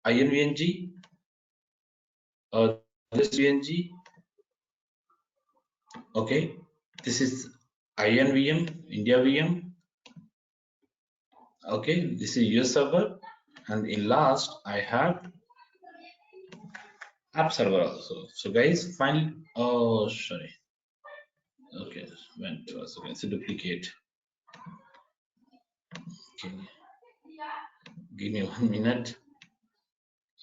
Speaker 2: INVNG. This VNG. Okay. This is INVM, India VM. Okay. This is US server. And in last, I have app server also. So guys, finally, oh, sorry. Okay, went first. Okay, so duplicate. Okay. Give me 1 minute.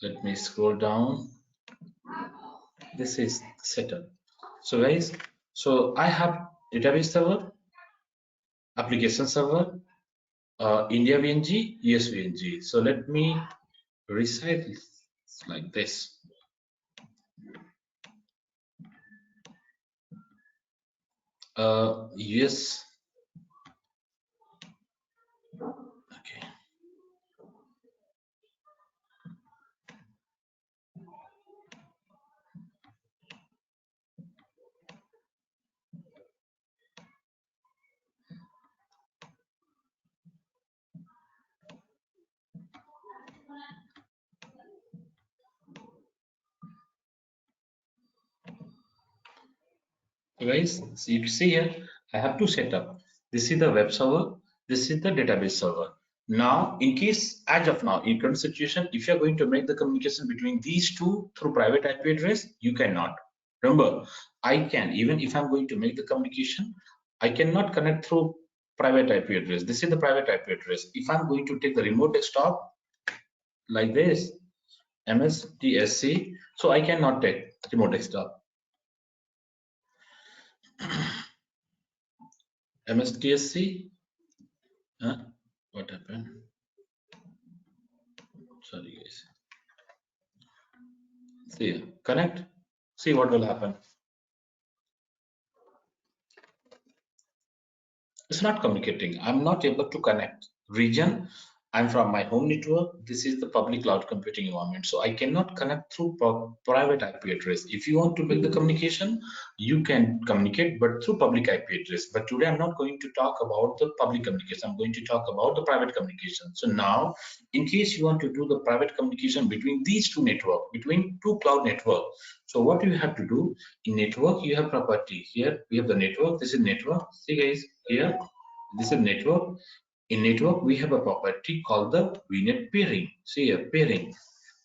Speaker 2: Let me scroll down. This is setup. So guys, so I have database server, application server, India VNG, US VNG. So let me resize this like this. US. Okay. So guys, so you can see here, I have two setup. This is the web server. This is the database server. Now, in case, as of now, in current situation, if you're going to make the communication between these two through private IP address, you cannot. Remember, I can, even if I'm going to make the communication, I cannot connect through private IP address. This is the private IP address. If I'm going to take the remote desktop like this, MSDSC, so I cannot take remote desktop. MSDSC, what happened? Sorry guys. See, connect. See what will happen. It's not communicating. I'm not able to connect. Region, I'm from my home network. This is the public cloud computing environment. So I cannot connect through private IP address. If you want to make the communication, you can communicate, but through public IP address. But today I'm not going to talk about the public communication. I'm going to talk about the private communication. So now, in case you want to do the private communication between these two networks, between two cloud networks, so what you have to do in network, you have property. Here we have the network. This is network. See guys, here this is network. In network, we have a property called the VNet pairing. See here, pairing.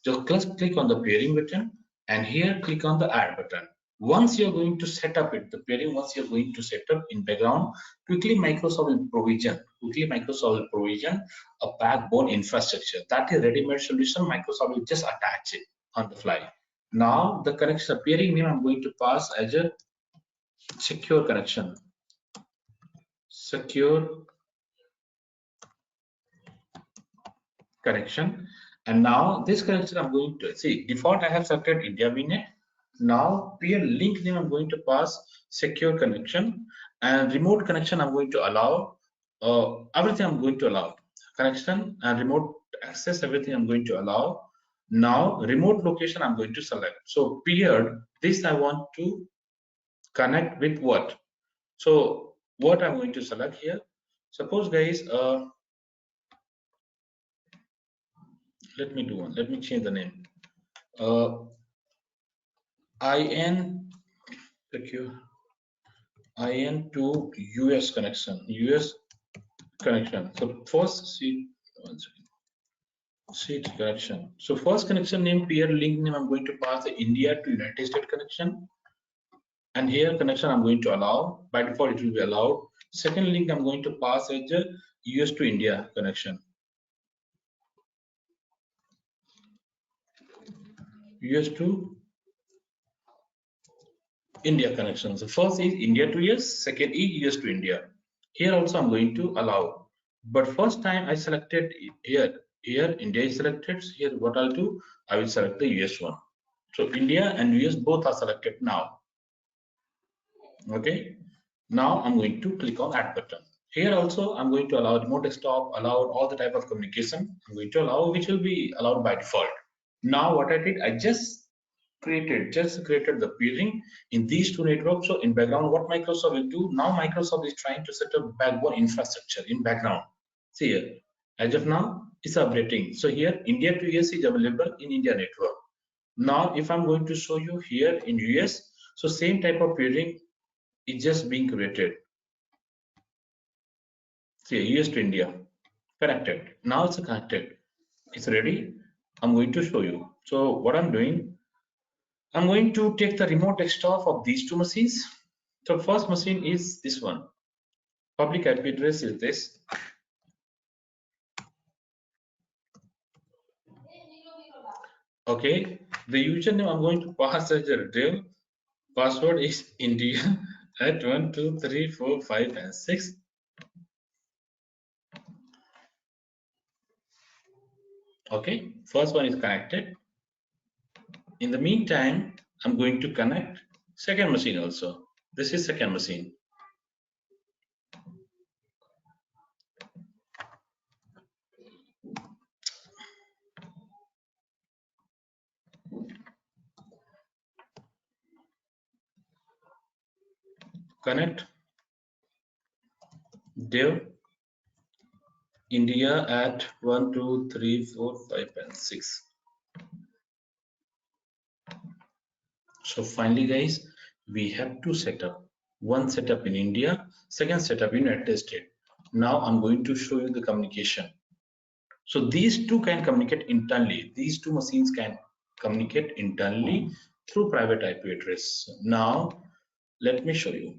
Speaker 2: Just click on the pairing button, and here click on the add button. Once you're going to set up it, the pairing, once you're going to set up in background, quickly Microsoft will provision a backbone infrastructure. That is ready-made solution. Microsoft will just attach it on the fly. Now the connection pairing name I'm going to pass as a secure connection. Secure connection. And now this connection I'm going to see default I have selected India VNet. Now peer link name I'm going to pass secure connection, and remote connection I'm going to allow everything. I'm going to allow connection and remote access, everything I'm going to allow. Now remote location I'm going to select. So peer, this I want to connect with what? So what I'm going to select here, suppose guys, let me do one, let me change the name. IN secure IN to US connection, US connection. So first seat, one second, seat connection. So first connection name, peer link name, I'm going to pass the India to United States connection, and here connection I'm going to allow. By default it will be allowed. Second link I'm going to pass as a US to India connection. US to India connection. So first is India to US, second is US to India. Here also I'm going to allow. But first time I selected here India is selected. So here what I'll do, I will select the US one. So India and US both are selected now. Okay. Now I'm going to click on add button. Here also I'm going to allow remote desktop, allow all the type of communication. I'm going to allow which will be allowed by default. Now what I did, I just created the peering in these two networks. So in background, what Microsoft will do now, Microsoft is trying to set up backbone infrastructure in background. See here, as of now, it's updating. So here, India to US is available in India network. Now, if I'm going to show you here in US, so same type of peering is just being created. See, US to India, connected. Now it's connected. It's ready. I'm going to show you. So what I'm doing, I'm going to take the remote desktop of these two machines. So first machine is this one. Public IP address is this. Okay. The username I'm going to pass as a dev. Password is India at 1, 2, 3, 4, 5, and 6. Okay. First one is connected. In the meantime, I'm going to connect second machine also. This is second machine. Connect dev India at 1, 2, 3, 4, 5, and 6. So finally, guys, we have two setup. One setup in India, second setup in United States. Now I'm going to show you the communication. So these two can communicate internally. These two machines can communicate internally through private IP address. Now let me show you.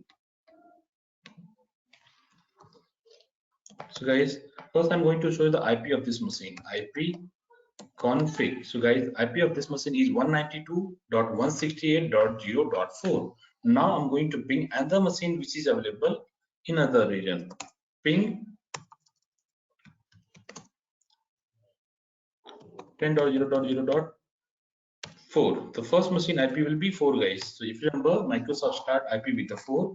Speaker 2: So guys, first I'm going to show you the IP of this machine. IP config. So guys, IP of this machine is 192.168.0.4. Now I'm going to ping another machine which is available in other region. Ping 10.0.0.4. The first machine IP will be 4, guys. So if you remember, Microsoft start IP with the 4.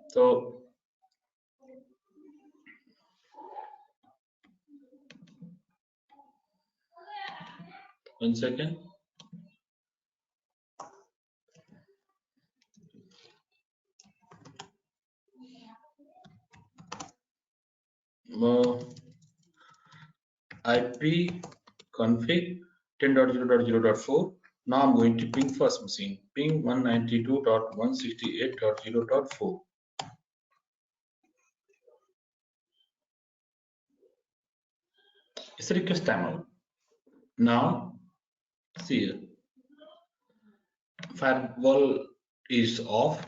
Speaker 2: So one second. IP config 10.0.0.4. Now I'm going to ping first machine. Ping 192.168.0.4. It's a request timeout. Now, see here. Firewall is off.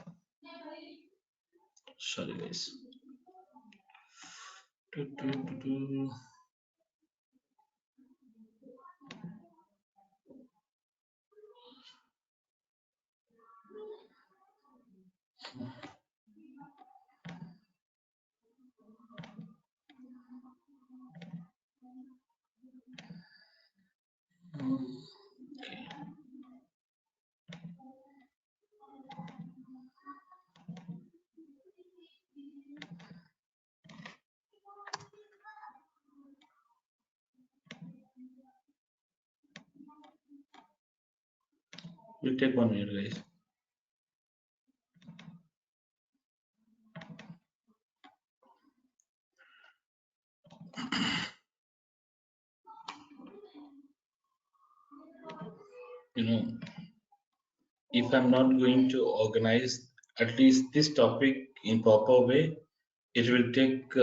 Speaker 2: Sorry, guys. We'll take 1 minute, guys. If I'm not going to organize at least this topic in proper way, it will take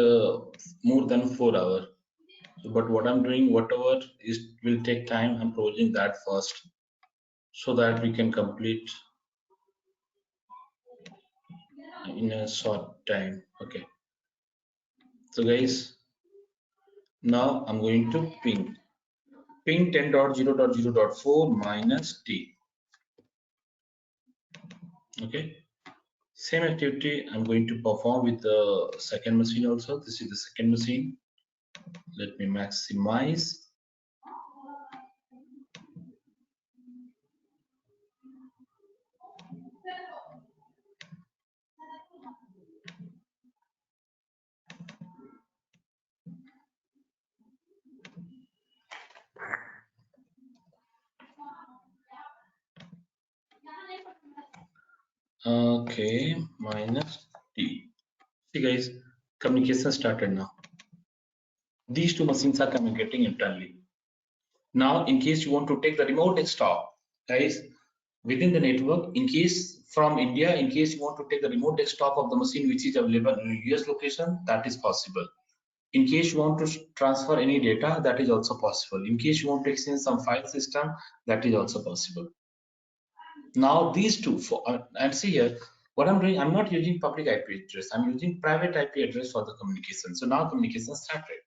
Speaker 2: more than 4 hours. But what I'm doing, whatever is will take time, I'm proposing that first so that we can complete. in a short time. Okay. So guys, now I'm going to ping 10.0.0.4 minus t. Okay. Same activity I'm going to perform with the second machine also. This is the second machine. Let me maximize. Okay, minus t. See guys, communication started now. These two machines are communicating internally. Now, in case you want to take the remote desktop, guys, within the network, in case from India, in case you want to take the remote desktop of the machine which is available in US location, that is possible. In case you want to transfer any data, that is also possible. In case you want to exchange some file system, that is also possible. Now these two, and see here, what I'm doing, I'm not using public IP address, I'm using private IP address for the communication. So now communication started.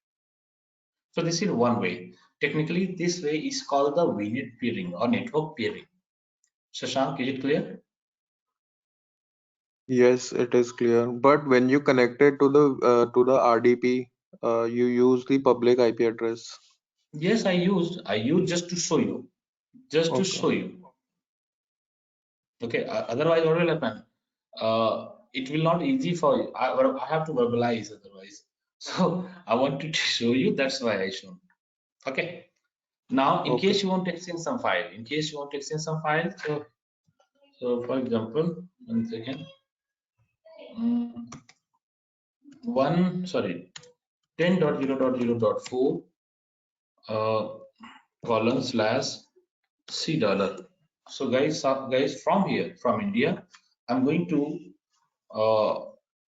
Speaker 2: So this is one way. Technically, this way is called the VNet peering or network peering. Shashank, is it clear?
Speaker 5: Yes, it is clear. But when you connect it to the RDP, you use the public IP address.
Speaker 2: Yes, I used just to show you, just to
Speaker 5: Okay.
Speaker 2: show you. Okay, otherwise what will happen? It will not easy for you. I have to verbalize otherwise. So I wanted to show you, that's why I shown. Okay. Now, in
Speaker 5: Okay.
Speaker 2: case you want to exchange some file, so for example, 1 second, Mm, one, sorry, 10.0.0.4 colon slash C dollar. So guys, from here, from India, I'm going to uh,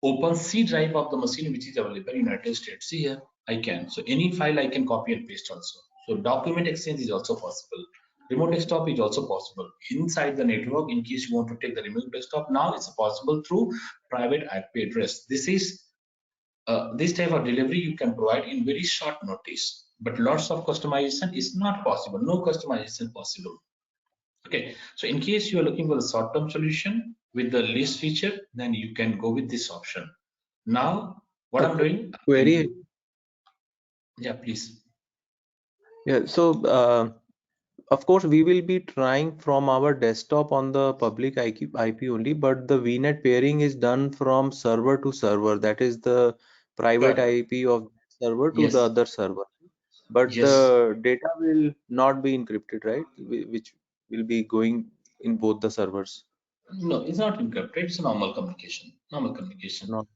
Speaker 2: open C drive of the machine which is available in United States. See here, I can. So any file I can copy and paste also. So document exchange is also possible. Remote desktop is also possible inside the network. In case you want to take the remote desktop, now it's possible through private IP address. This type of delivery you can provide in very short notice, but lots of customization is not possible. No customization possible. Okay, so in case you are looking for the short-term solution with the least feature, then you can go with this option. Now, what I'm
Speaker 6: Satyam,
Speaker 2: doing, I'm going
Speaker 6: query.
Speaker 2: to, yeah, please.
Speaker 6: Yeah, so of course we will be trying from our desktop on the public IP only, but the VNet pairing is done from server to server. That is the private
Speaker 2: Correct.
Speaker 6: IP of server to the
Speaker 2: Yes,
Speaker 6: other server. But
Speaker 2: yes.
Speaker 6: the data will not be encrypted, right? Which will be going in both the servers.
Speaker 2: No, it's not encrypted. It's a normal communication. Normal communication.
Speaker 6: Not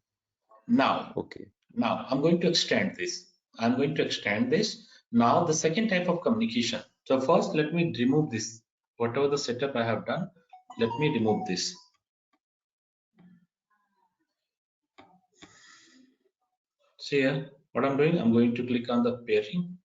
Speaker 2: Now,
Speaker 6: okay.
Speaker 2: now I'm going to extend this. I'm going to extend this. Now, the second type of communication. So first, let me remove this. Whatever the setup I have done, let me remove this. See here, what I'm doing, I'm going to click on the pairing.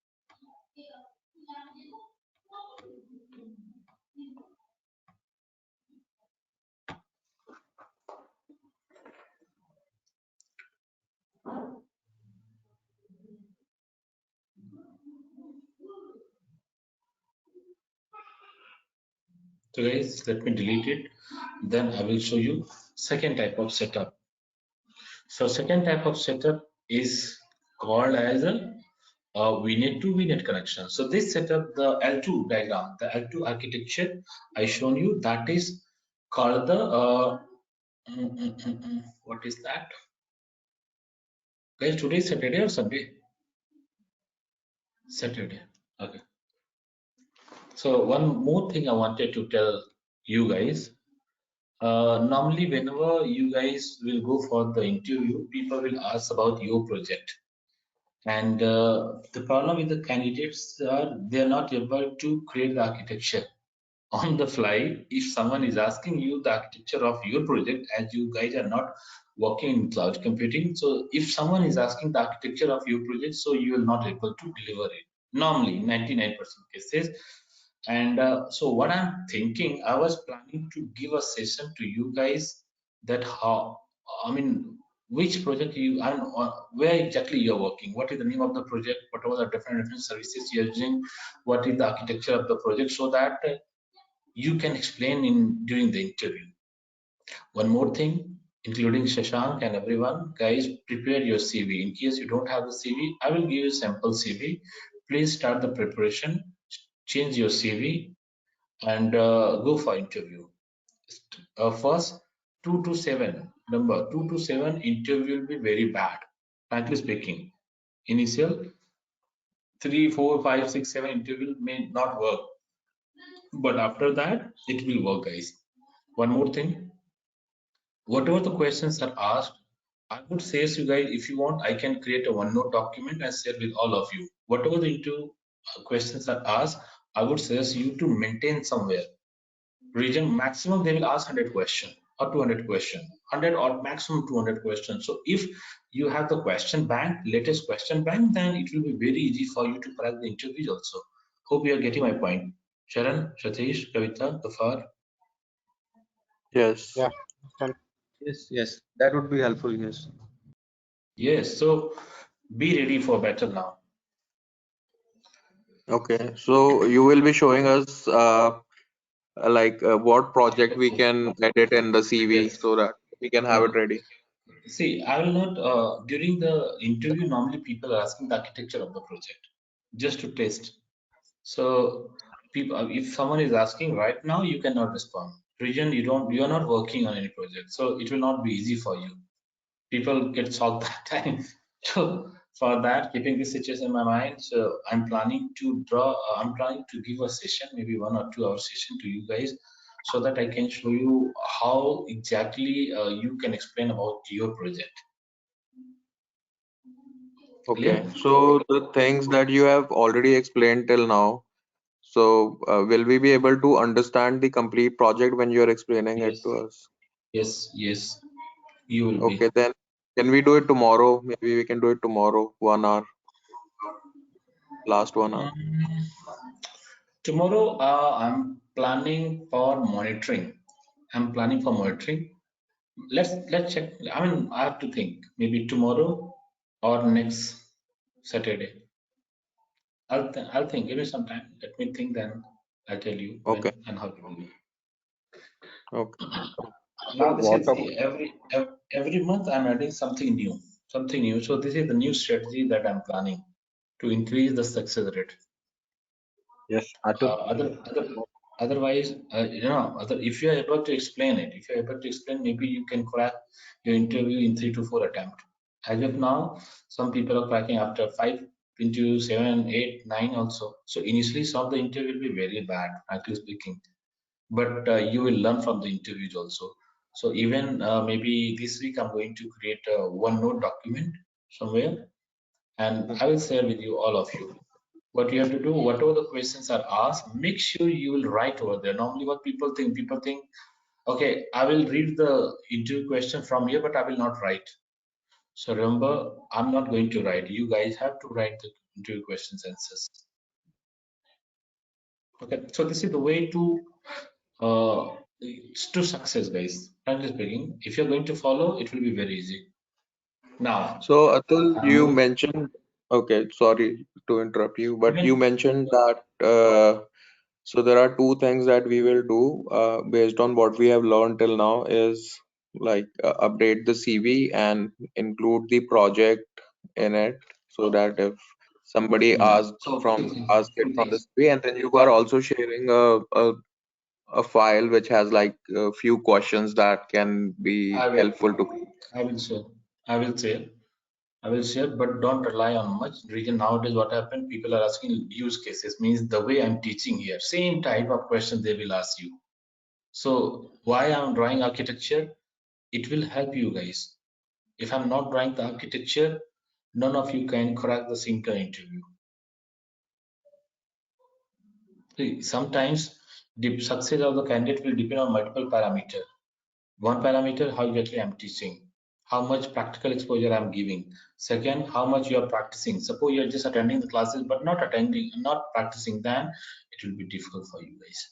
Speaker 2: So guys, let me delete it. Then I will show you second type of setup. So second type of setup is called as a VNet to VNet connection. So this setup, the L2 diagram, the L2 architecture I shown you, that is called the what is that? Guys, today is Saturday or Sunday? Saturday. Okay. So one more thing I wanted to tell you guys. Normally, whenever you guys will go for the interview, people will ask about your project. And the problem with the candidates are they're not able to create the architecture on the fly. If someone is asking you the architecture of your project, as you guys are not working in cloud computing, so if someone is asking the architecture of your project, so you will not able to deliver it. Normally, 99% cases. And so what I'm thinking, I was planning to give a session to you guys that I mean, which project you and where exactly you're working, what is the name of the project, what are the different services you're using, what is the architecture of the project, so that you can explain in during the interview. One more thing, including Shashank and everyone, guys, prepare your CV. In case you don't have the CV, I will give you sample CV. Please start the preparation, change your CV, and go for interview. First, 2 to 7, number 2 to 7 interview will be very bad, frankly speaking. Initial 3, 4, 5, 6, 7 interview may not work, but after that it will work, guys. One more thing, whatever the questions are asked, I would say to you guys, if you want, I can create a OneNote document and share with all of you. Whatever the interview questions are asked, I would suggest you to maintain somewhere. Region maximum they will ask 100 question or 200 question, 100 or maximum 200 questions. So if you have the question bank, latest question bank, then it will be very easy for you to crack the interviews also. Hope you are getting my point. Sharan, Satish, Kavita, Gafar.
Speaker 5: Yes.
Speaker 4: Yeah. Done.
Speaker 6: Yes, that would be helpful. Yes.
Speaker 2: Yes, so be ready for battle now.
Speaker 5: Okay. So you will be showing us like what project we can edit in the CV
Speaker 2: Yes.
Speaker 5: so that we can have
Speaker 2: Yeah.
Speaker 5: it ready.
Speaker 2: See, I will not, during the interview, normally people are asking the architecture of the project just to test. So people, if someone is asking right now, you cannot respond. Region, you are not working on any project, so it will not be easy for you. People get shocked that time. So for that, keeping this situation in my mind, so I'm planning to I'm planning to give a session, maybe 1 or 2 hour session to you guys, so that I can show you how exactly you can explain about your project.
Speaker 5: Okay.
Speaker 2: Clear?
Speaker 5: So the things that you have already explained till now, so will we be able to understand the complete project when you're explaining it
Speaker 2: Yes,
Speaker 5: to us?
Speaker 2: yes, yes. You will
Speaker 5: Okay,
Speaker 2: be.
Speaker 5: then can we do it tomorrow? Maybe we can do it tomorrow, 1 hour, last 1 hour.
Speaker 2: Tomorrow, I'm planning for monitoring. I'm planning for monitoring. Let's check. I mean, I have to think. Maybe tomorrow or next Saturday. I'll think. Give me some time. Let me think. Then I'll tell you
Speaker 5: Okay,
Speaker 2: when and how it will be.
Speaker 5: okay.
Speaker 2: Now this
Speaker 3: What
Speaker 2: is
Speaker 3: about
Speaker 2: every month I'm adding something new, something new. So this is the new strategy that I'm planning to increase the success rate.
Speaker 3: yes, Atul?
Speaker 2: Otherwise, if you are able to explain it, if you're able to explain, maybe you can crack your interview in 3 to 4 attempts. As of now, some people are cracking after 5 into 7, 8, 9 also. So initially, some of the interview will be very bad, frankly speaking, but you will learn from the interviews also. So even maybe this week, I'm going to create a OneNote document somewhere, and I will share with you all of you what you have to do. Whatever the questions are asked, make sure you will write over there. Normally what people think, okay, I will read the interview question from here, but I will not write. So remember, I'm not going to write. You guys have to write the interview questions answers. Okay, so this is the way uh to success, guys. Frankly speaking, if you're going to follow, it will be very easy. Now
Speaker 5: So Atul,
Speaker 2: I'm
Speaker 5: you
Speaker 2: going,
Speaker 5: mentioned, okay, sorry to interrupt you, but you
Speaker 2: even
Speaker 5: mentioned that so there are two things that we will do based on what we have learned till now is like update the CV and include the project in it so that if somebody
Speaker 2: so
Speaker 5: asks it
Speaker 2: two
Speaker 5: from the
Speaker 2: things.
Speaker 5: CV, and then you are also sharing a file which has like a few questions that can be
Speaker 2: I will,
Speaker 5: helpful to.
Speaker 2: I will share. I will share. I will share, but don't rely on much. Region nowadays, what happened? People are asking use cases, means the way I'm teaching here, same type of question they will ask you. So why I'm drawing architecture? It will help you guys. If I'm not drawing the architecture, none of you can crack the single interview. See, sometimes the success of the candidate will depend on multiple parameters. One parameter, how exactly I'm teaching, how much practical exposure I'm giving. Second, how much you are practicing. Suppose you're just attending the classes but not practicing, then it will be difficult for you guys.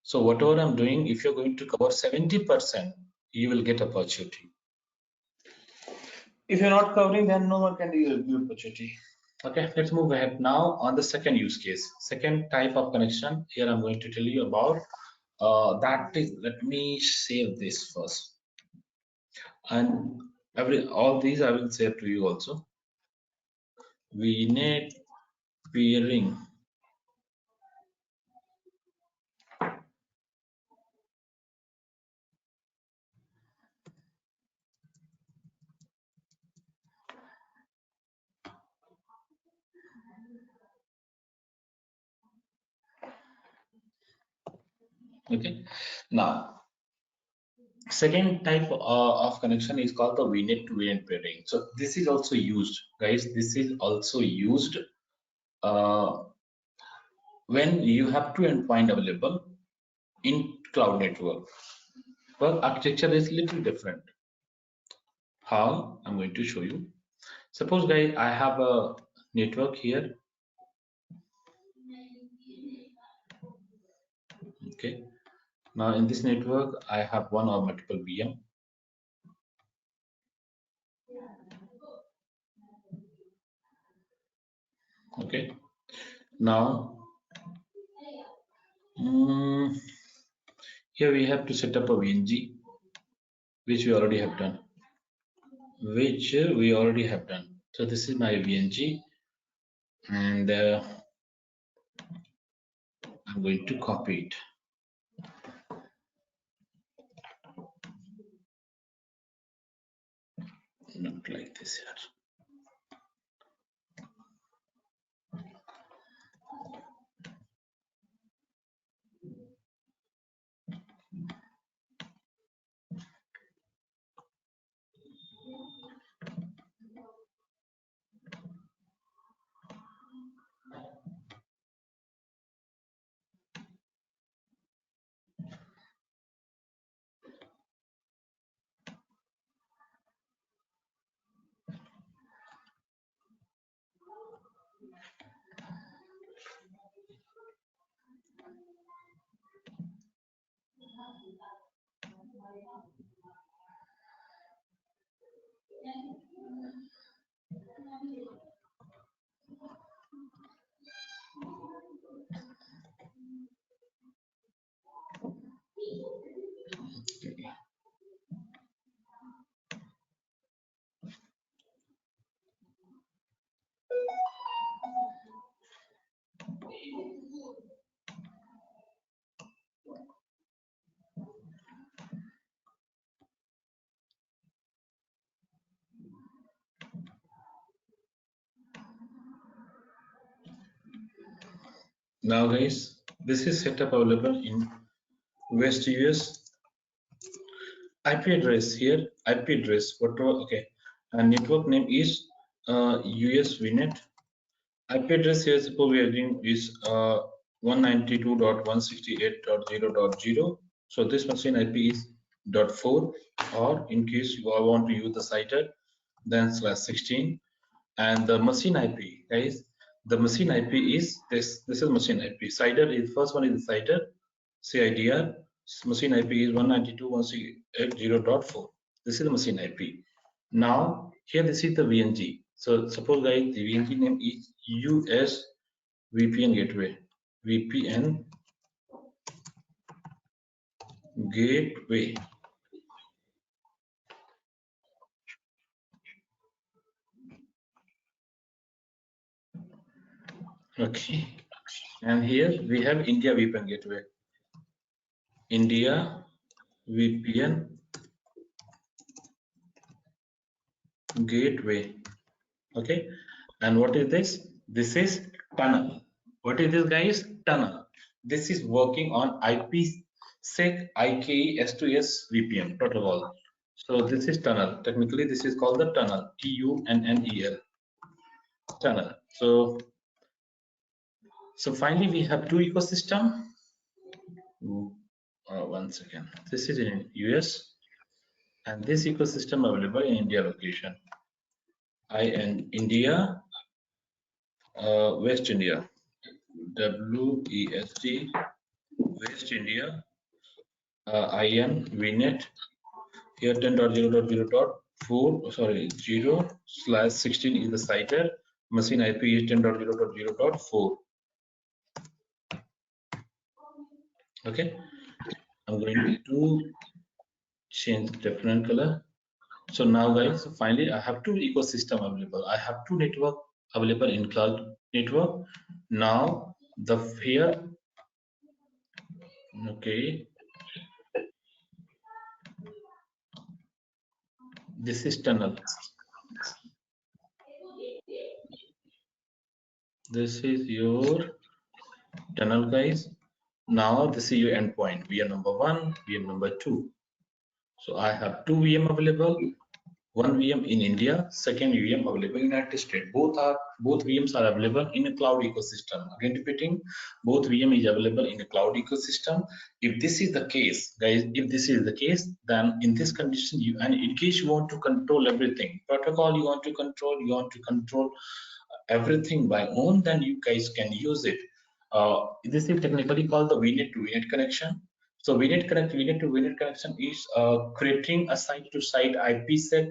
Speaker 2: So whatever I'm doing, if you're going to cover 70%, you will get opportunity. If you're not covering, then no one can give you opportunity. Okay, let's move ahead now on the second use case. Second type of connection here I'm going to tell you about. That is, let me save this first. And all these I will save to you also. VNet peering. Okay, now second type of connection is called the VNet to VNet peering. So this is also used, guys. This is also used uh, when you have two endpoint available in cloud network. But architecture is little different. How? I'm going to show you. Suppose, guys, I have a network here. Okay. Now in this network, I have one or multiple VM. Okay. Now, here we have to set up a VNG, which we already have done. So this is my VNG, and I'm going to copy it. Not like this here. Now, guys, this is setup available in West US. IP address here, IP address, whatever, okay. And network name is US VNet. IP address here, suppose we are doing is 192.168.0.0. So this machine IP is .4, or in case you want to use the CIDR, then /16. And the machine IP, guys, the machine IP is this. This is machine IP. CIDR is first one is the CIDR, CIDR. Machine IP is 192.168.0.4. This is the machine IP. Now here this is the VNG. So suppose, guys, the VNG name is US VPN gateway. VPN gateway. Okay. And here we have India VPN gateway. India VPN gateway. Okay. And what is this? This is tunnel. What is this, guys? Tunnel. This is working on IPsec IKE S2S VPN protocol. So this is tunnel. Technically, this is called the tunnel. TUNNEL. Tunnel. So finally, we have two ecosystem. One second. This is in US, and this ecosystem available in India location. India, West India. WEST West India, IN VNet Here 10.0.0.4, sorry, 0/16 is the CIDR. Machine IP is 10.0.0.4. Okay, I'm going to change different color. So now guys, finally I have two ecosystem available. I have two network available in cloud network. Now the here, okay, this is tunnel. This is your tunnel guys. Now this is your endpoint, VM number 1, VM number 2. So I have two VM available, one VM in India, second VM available in United States. Both VMs are available in a cloud ecosystem. Again repeating, both VM is available in a cloud ecosystem. If this is the case, guys, if this is the case, then in this condition, and in case you want to control everything, protocol you want to control everything by own, then you guys can use it. This is technically called the VNet to VNet connection. So VNet to VNet connection is creating a site-to-site IPsec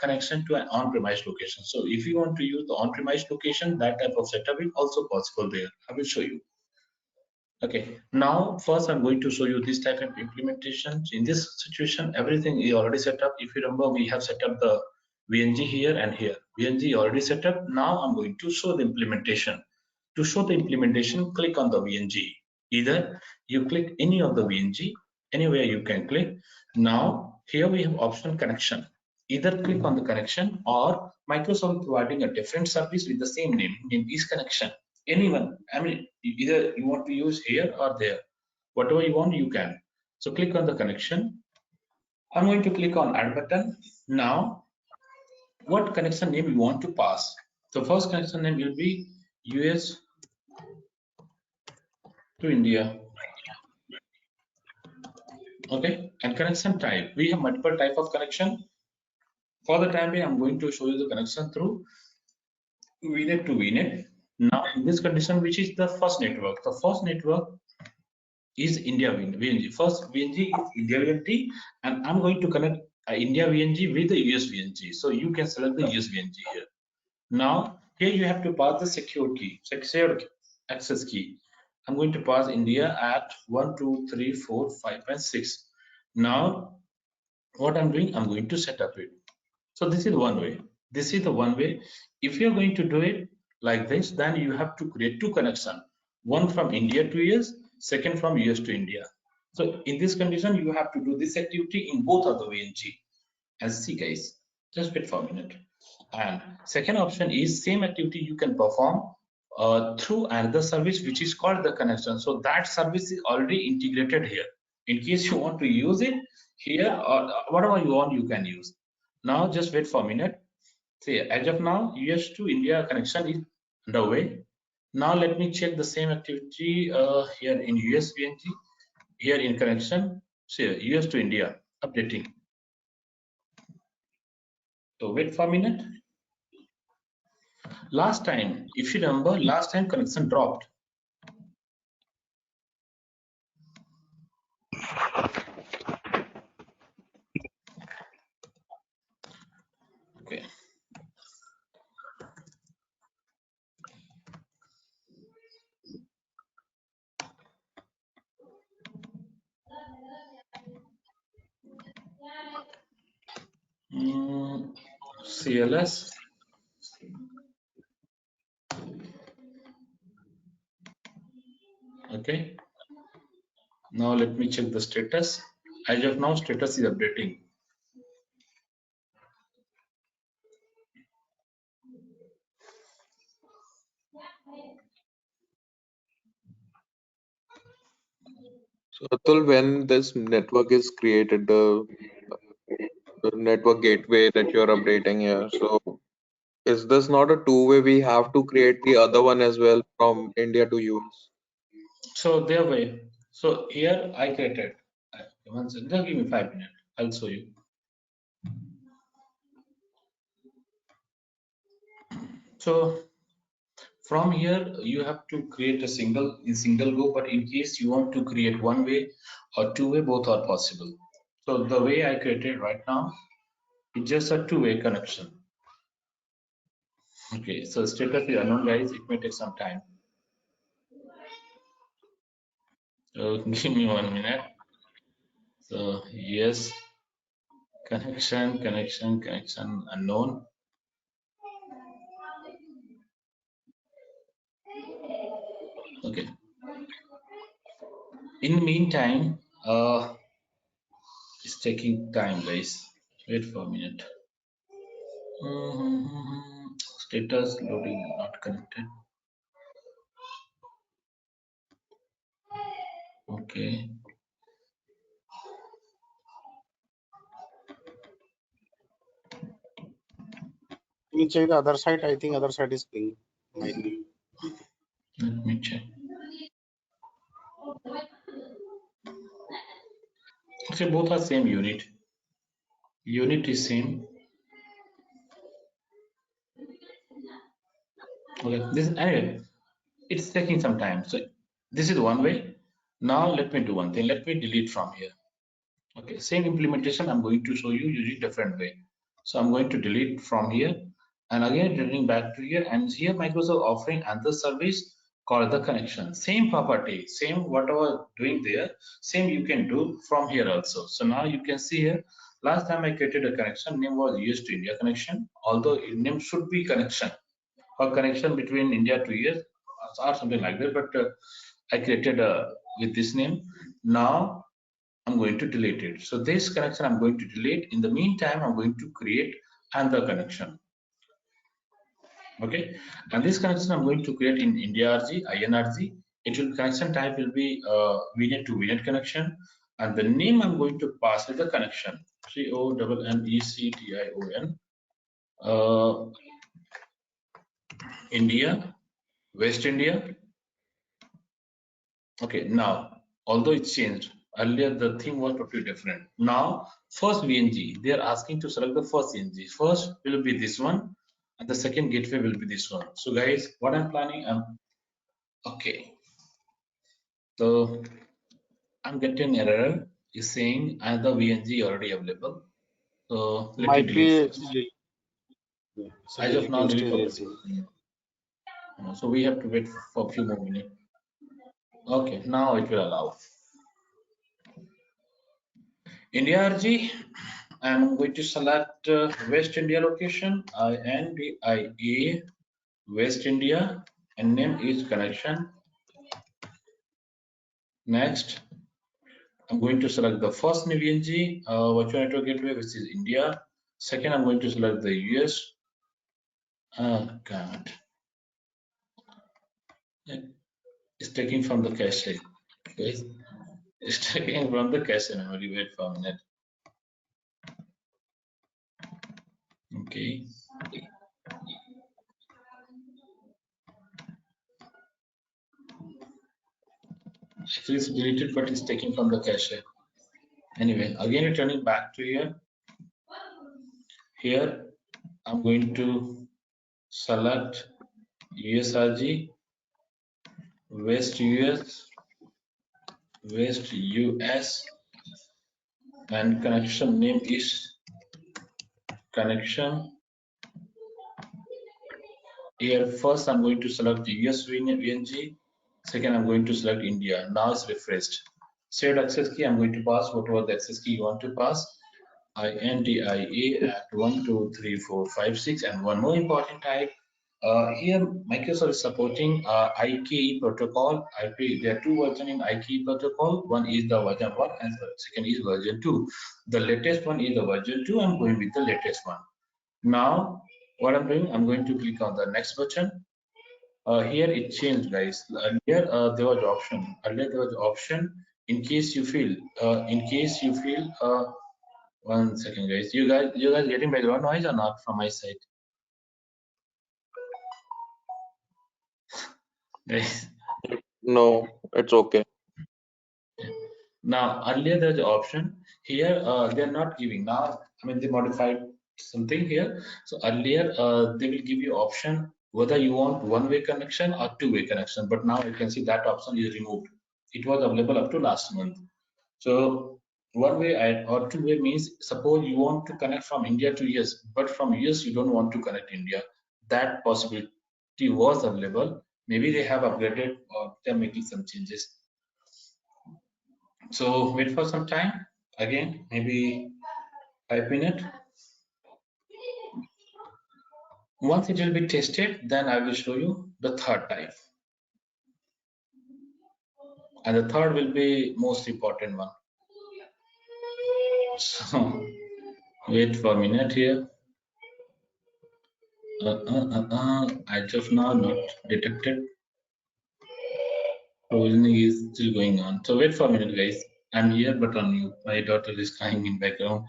Speaker 2: connection to an on-premise location. So if you want to use the on-premise location, that type of setup is also possible there. I will show you. Okay, now first I'm going to show you this type of implementation. In this situation, everything is already set up. If you remember, we have set up the VNG here and here. VNG already set up. Now I'm going to show the implementation. To show the implementation, click on the VNG. Either you click any of the VNG, anywhere you can click. Now here we have option connection. Either click on the connection, or Microsoft providing a different service with the same name is connection. Anyone, I mean, either you want to use here or there, whatever you want, you can. So click on the connection. I'm going to click on add button. Now, what connection name you want to pass? The first connection name will be US to India. Okay, and connection type. We have multiple type of connection. For the time being, I'm going to show you the connection through VNet to VNet. Now, in this condition, which is the first network? The first network is India VNG. First VNG is India VNG, and I'm going to connect India VNG with the US VNG. So you can select the US VNG here. Now, here you have to pass the secure key, secure access key. I'm going to pass India at 1, 2, 3, 4, 5, and 6. Now, what I'm doing, I'm going to set up it. So this is one way. This is the one way. If you're going to do it like this, then you have to create two connections. One from India to US, second from US to India. So in this condition, you have to do this activity in both of the VNG. And see guys, just wait for a minute. And second option is same activity you can perform through another service which is called the connection. So that service is already integrated here. In case you want to use it here, or whatever you want, you can use. Now just wait for a minute. See, as of now, US to India connection is underway. Now let me check the same activity here in US VNG, here in connection. See, US to India updating. So wait for a minute. Last time, if you remember, last time connection dropped. Okay. CLS. Okay. Now let me check the status. As of now, status is updating.
Speaker 5: So Atul, when this network is created, the network gateway that you're updating here, so is this not a two-way? We have to create the other one as well from India to US.
Speaker 2: So their way. So here I created. One second, just give me 5 minutes. I'll show you. So from here you have to create a single go, but in case you want to create one way or two way, both are possible. So the way I created right now, it's just a two-way connection. Okay, so status is unknown, guys. It may take some time. So give me 1 minute. So yes, connection unknown. Okay. In the meantime, it's taking time, guys. Wait for a minute. Status loading not connected. Okay.
Speaker 4: You check the other side. I think other side is ping. Might be.
Speaker 2: Let me check. Okay, both are same unit. Unit is same. Okay. This anyway, it's taking some time. So this is one way. Now let me do one thing. Let me delete from here. Okay, same implementation I'm going to show you using different way. So I'm going to delete from here and again returning back to here, and here Microsoft offering another service called the connection. Same property, same whatever doing there, same you can do from here also. So now you can see here, last time I created a connection, name was US to India connection, although name should be connection or connection between India to US or something like that, but I created with this name. Now I'm going to delete it. So this connection I'm going to delete. In the meantime, I'm going to create another connection. Okay, and this connection I'm going to create in India RG, INRG. It will connection type will be VNet to VNet connection, and the name I'm going to pass is the connection. CONNECTION. India, West India. Okay, now although it's changed, earlier the thing was totally different. Now, first VNG, they are asking to select the first VNG. First will be this one, and the second gateway will be this one. So, guys, what I'm planning, okay. So, I'm getting an error. Is saying another VNG already available. So, let it
Speaker 4: Might
Speaker 2: delete
Speaker 4: be.
Speaker 2: first.
Speaker 4: So
Speaker 2: As of now,
Speaker 4: deleting
Speaker 2: delete
Speaker 4: stage
Speaker 2: already.
Speaker 4: is in.
Speaker 2: So, we have to wait for a few more minutes. Okay, now it will allow. India RG, I'm going to select West India location, INDIA, West India, and name is connection. Next, I'm going to select the first VNG, virtual network gateway, which is India. Second, I'm going to select the US. Oh, God. It's taking from the cache. Okay. It's taking from the cache memory. Wait for a minute. Okay. Actually, it's deleted, but it's taking from the cache. Anyway, again, returning back to here. Here, I'm going to select USRG, West US, West US, and connection name is connection. Here, first I'm going to select the US VNG. Second, I'm going to select India. Now it's refreshed. Set access key, I'm going to pass whatever the access key you want to pass. INDIA at 1, 2, 3, 4, 5, 6, and one more important type. Here, Microsoft is supporting IKE protocol. There are two versions in IKE protocol. One is the version 1 and the second is version 2. The latest one is the version 2. I'm going with the latest one. Now, what I'm doing, I'm going to click on the next button. Here it changed, guys. Earlier there was option. Earlier there was option. In case you feel, one second, guys. You guys getting background noise or not from my side? Guys.
Speaker 5: No, it's okay.
Speaker 2: Now earlier there's an option. Here they're not giving. Now I mean they modified something here. So earlier they will give you option whether you want one-way connection or two-way connection. But now you can see that option is removed. It was available up to last month. So one way or two way means suppose you want to connect from India to US, but from US you don't want to connect India. That possibility was available. Maybe they have upgraded or they're making some changes. So wait for some time. Again, maybe 5 minutes. Once it will be tested, then I will show you the third type. And the third will be most important one. So wait for a minute here. I just now not detected. Provisioning is still going on. So wait for a minute, guys. I'm here, but on mute. My daughter is crying in background.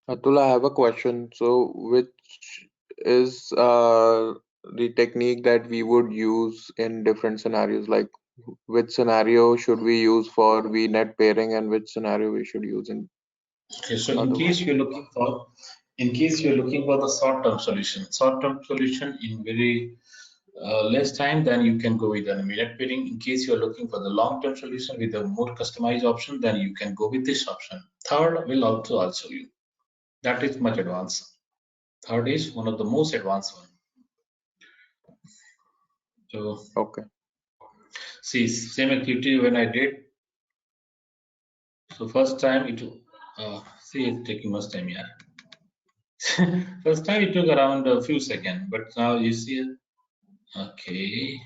Speaker 5: Atul, I have a question. So, which is the technique that we would use in different scenarios? Like, which scenario should we use for VNet pairing, and which scenario we should use in
Speaker 2: Okay, so in
Speaker 5: other one?
Speaker 2: case you're looking for, the short-term solution in very less time, then you can go with an immediate pairing. In case you're looking for the long-term solution with a more customized option, then you can go with this option. Third will also I'll show you. That is much advanced. Third is one of the most advanced one. So
Speaker 5: Okay.
Speaker 2: see, same activity when I did. So first time it see it's taking much time, yeah. First time it took around a few seconds, but now you see it. Okay.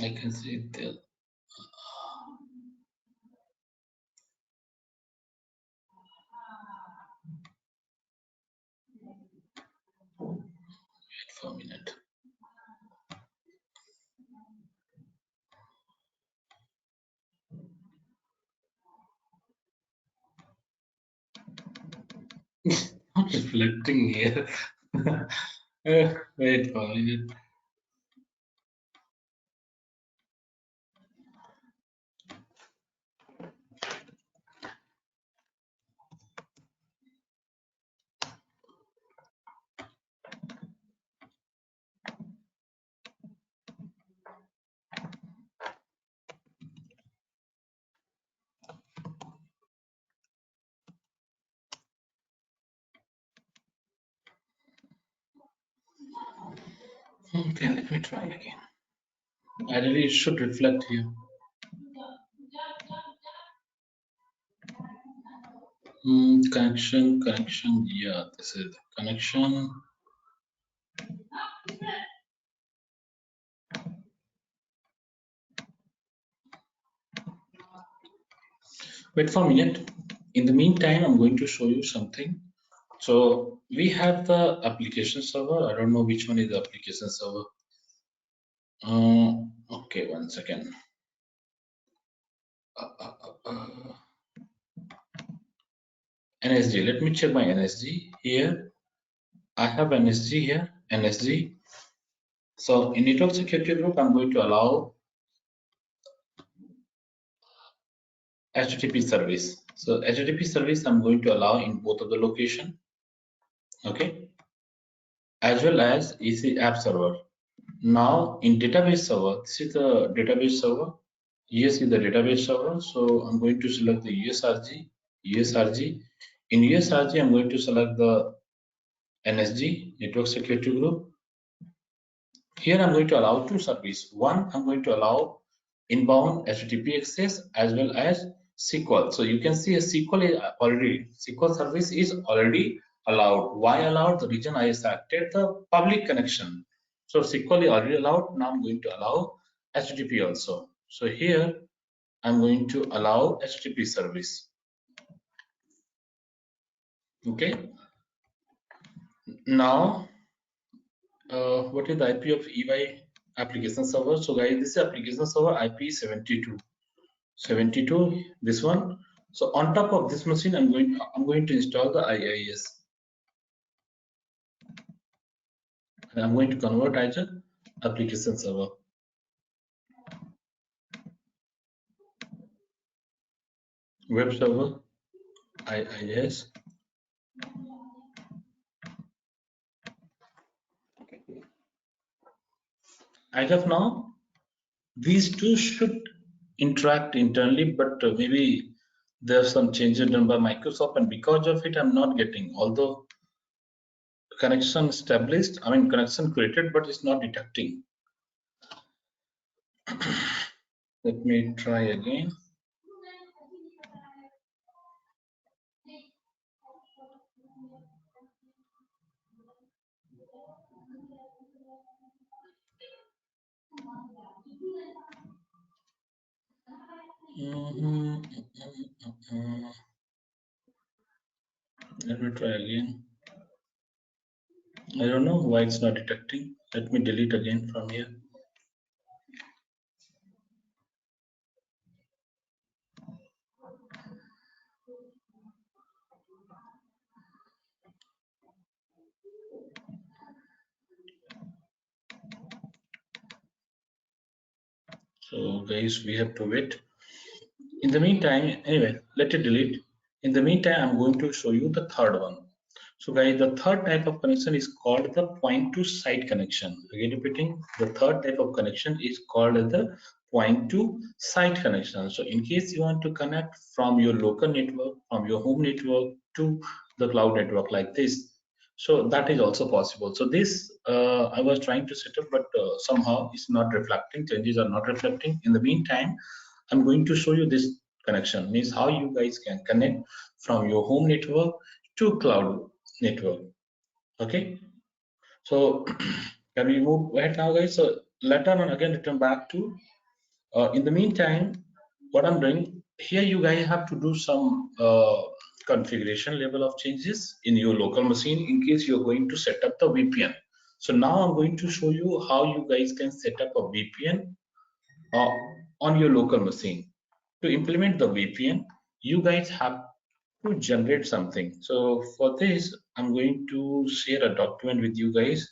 Speaker 2: I can see it there. Wait for a minute. Not reflecting here. Wait for a minute. Okay, let me try again. Ideally, it should reflect here. Connection. Yeah, this is the connection. Wait for a minute. In the meantime, I'm going to show you something. So we have the application server. I don't know which one is the application server. Okay, one second. NSG. Let me check my NSG here. I have NSG here. NSG. So in network security group, I'm going to allow HTTP service. So HTTP service I'm going to allow in both of the location. Okay, as well as EC app server. Now in database server, this is the database server. ES is the database server. So I'm going to select the USRG. In USRG, I'm going to select the NSG, network security group. Here I'm going to allow two services. One, I'm going to allow inbound HTTP access as well as SQL. So you can see a SQL service is already allowed. Why allowed? The reason I selected the public connection. So SQL is already allowed. Now I'm going to allow HTTP also. So here I'm going to allow HTTP service. Okay. Now what is the IP of EY application server? So guys, this application server IP is 72, this one. So on top of this machine, I'm going to install the IIS. And I'm going to convert Azure application server. Web server, IIS. As of now, these two should interact internally, but maybe there are some changes done by Microsoft, and because of it, I'm not getting, although connection established, I mean connection created, but it's not detecting. Let me try again. Let me try again. I don't know why it's not detecting. Let me delete again from here. So guys, we have to wait. In the meantime, anyway, let it delete. In the meantime, I'm going to show you the third one. So guys, the third type of connection is called the point to site connection. Again repeating, the third type of connection is called the point to site connection. So in case you want to connect from your local network, from your home network to the cloud network like this, so that is also possible. So this I was trying to set up, but somehow it's not reflecting, changes are not reflecting. In the meantime, I'm going to show you this connection, means how you guys can connect from your home network to cloud network. Okay, so can we move ahead now, guys? So later on, again, return back to in the meantime, what I'm doing here, you guys have to do some configuration level of changes in your local machine in case you're going to set up the VPN. So now I'm going to show you how you guys can set up a VPN uh, on your local machine. To implement the VPN, you guys have to generate something. So for this, I'm going to share a document with you guys.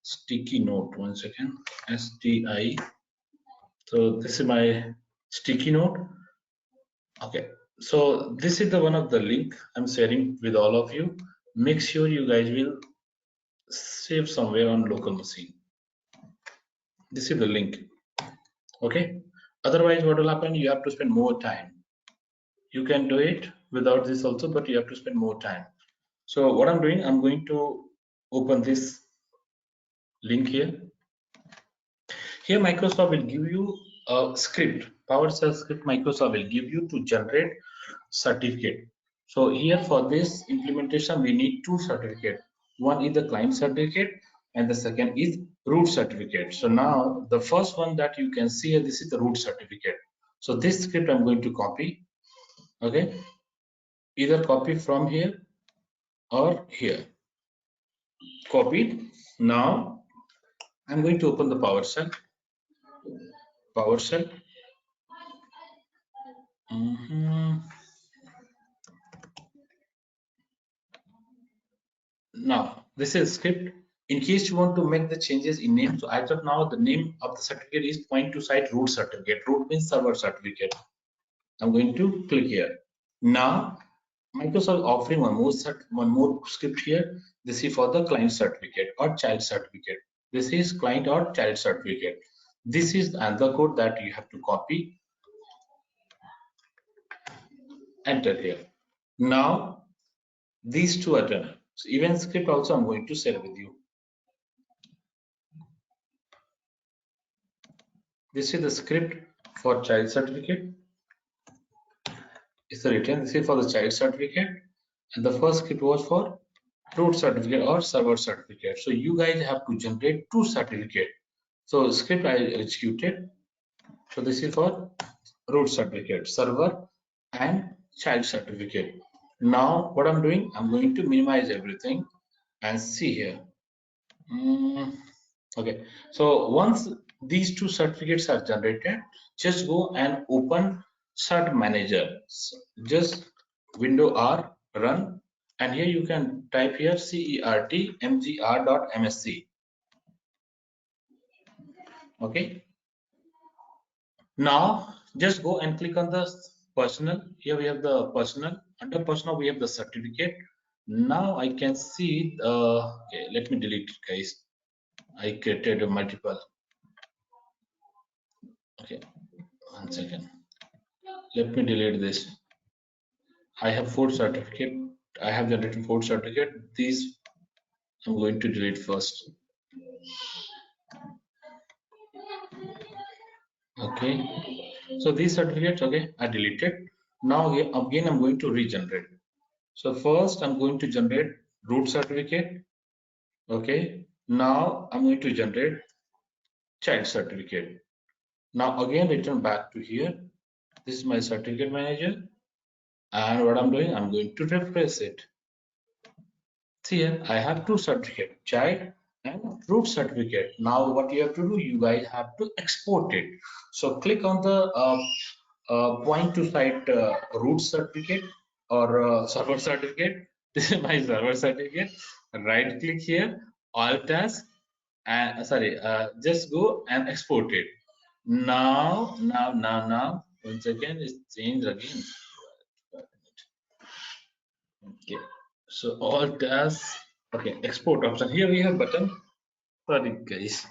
Speaker 2: Sticky note, 1 second, STI. So this is my sticky note. Okay, so this is the one of the link I'm sharing with all of you. Make sure you guys will save somewhere on local machine. This is the link. Okay, otherwise what will happen, you have to spend more time. You can do it without this also, but you have to spend more time. So what I'm doing, I'm going to open this link here. Here Microsoft will give you a script, PowerShell script Microsoft will give you to generate certificate. So here for this implementation, we need two certificates. One is the client certificate and the second is root certificate. So now the first one that you can see here, this is the root certificate. So this script I'm going to copy. Okay, either copy from here or here. Copied. Now I'm going to open the PowerShell. PowerShell. Now this is script. In case you want to make the changes in name, so as of now the name of the certificate is point to site root certificate. Root means server certificate. I'm going to click here. Now Microsoft offering one more script here. This is for the client certificate or child certificate. This is client or child certificate. This is another code that you have to copy, enter here. Now these two are done. So event script also I'm going to share with you. This is the script for child certificate. It's written. This is for the child certificate, and the first script was for root certificate or server certificate. So you guys have to generate two certificate. So script I executed. So this is for root certificate, server and child certificate. Now what I'm doing, I'm going to minimize everything and see here. Okay, so once these two certificates are generated, just go and open Cert Manager. So just window R, run, and here you can type here CERT mgr.msc. Okay, now just go and click on the personal. Here we have the personal. Under personal, we have the certificate. Now I can see. Okay, let me delete it, guys. I created a multiple. Okay, 1 second. Let me delete this. I have 4 certificate. I have generated 4 certificate. These I'm going to delete first. Okay. So these certificates, okay, I deleted. Now again I'm going to regenerate. So first I'm going to generate root certificate. Okay. Now I'm going to generate child certificate. Now again return back to here. This is my certificate manager. And what I'm doing, I'm going to refresh it. See here, I have 2 certificates, child and root certificate. Now what you have to do, you guys have to export it. So click on the point to site root certificate or server certificate. This is my server certificate. Right click here, alt as, just go and export it. Now, once again, it's changed again. Okay, so alt as, okay, export option. Here we have button. Sorry, guys.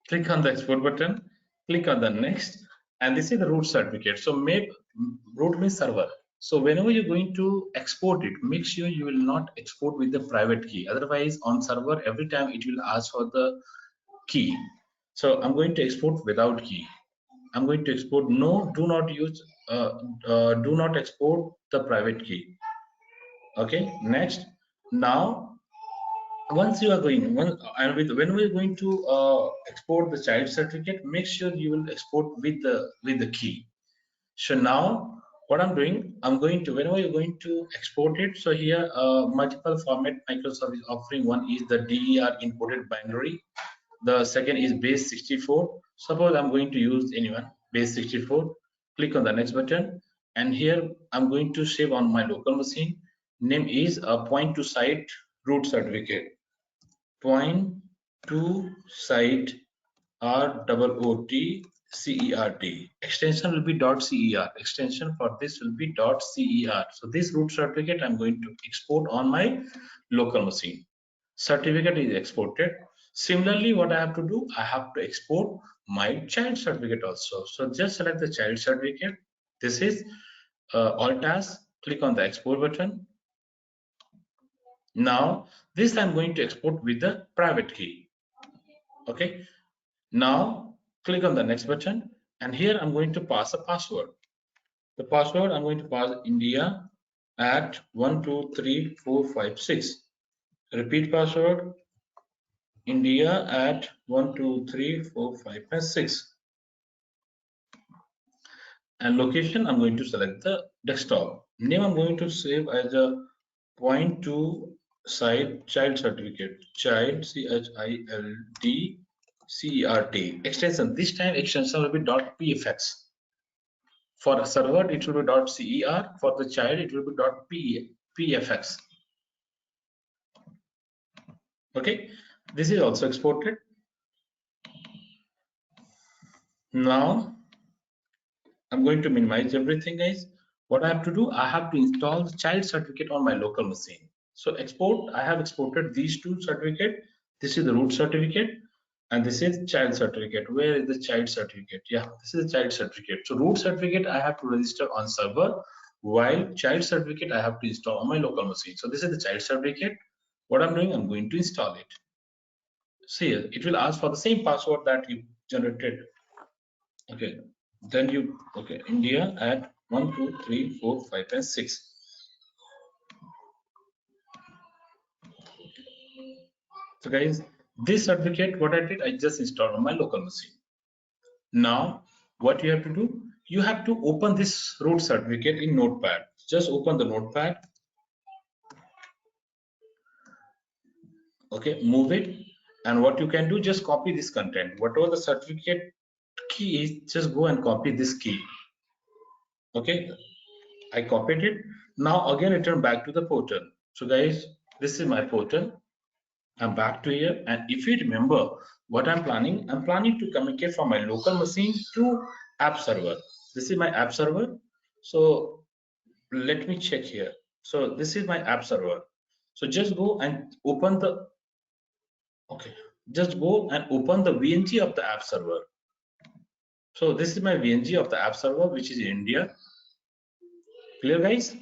Speaker 2: Click on the export button, click on the next, and this is the root certificate. So make root means server. So whenever you're going to export it, make sure you will not export with the private key. Otherwise, on server, every time it will ask for the key. So I'm going to export without key. I'm going to export no, do not use, do not export the private key. Okay, next. Now once you are going when we're going to export the child certificate, make sure you will export with the key. So now what I'm doing, I'm going to, whenever you're going to export it, so here multiple format Microsoft is offering. One is the DER imported binary, the second is base 64. Suppose I'm going to use anyone, base 64. Click on the next button, and here I'm going to save on my local machine. Name is a point to site root certificate. Point to site ROOTCERT. Extension will be .cer. Extension for this will be .cer. So this root certificate I'm going to export on my local machine. Certificate is exported. Similarly, what I have to do, I have to export my child certificate also. So just select the child certificate. This is Alt as, click on the export button. Now this I'm going to export with the private key. Okay, now click on the next button, and here I'm going to pass a password. The password I'm going to pass India at 123456. Repeat password India at 123456. And location I'm going to select the desktop. Name I'm going to save as a point to site child certificate, child CHILD CERT. Extension, this time extension will be .pfx. For a server it will be .cer, for the child it will be .pfx. Okay, this is also exported. Now I'm going to minimize everything, guys. What I have to do, I have to install the child certificate on my local machine. So export, I have exported these 2 certificates. This is the root certificate and this is child certificate. Where is the child certificate? Yeah, this is the child certificate. So root certificate I have to register on server, while child certificate I have to install on my local machine. So this is the child certificate. What I'm doing, I'm going to install it. See, it will ask for the same password that you generated. Okay, then you, okay, India at 1 2 3 4 5 and 6. So guys, this certificate, what I did, I just installed on my local machine. Now what you have to do, you have to open this root certificate in Notepad. Just open the Notepad. Okay, move it And what you can do, just copy this content. Whatever the certificate key is, just go and copy this key. Okay, I copied it. Now again return back to the portal. So guys, this is my portal. I'm back to here, and if you remember what I'm planning to communicate from my local machine to app server. This is my app server. So let me check here. So this is my app server. So just go and open the, okay, just go and open the VNG of the app server. So this is my VNG of the app server, which is in India. Clear, guys?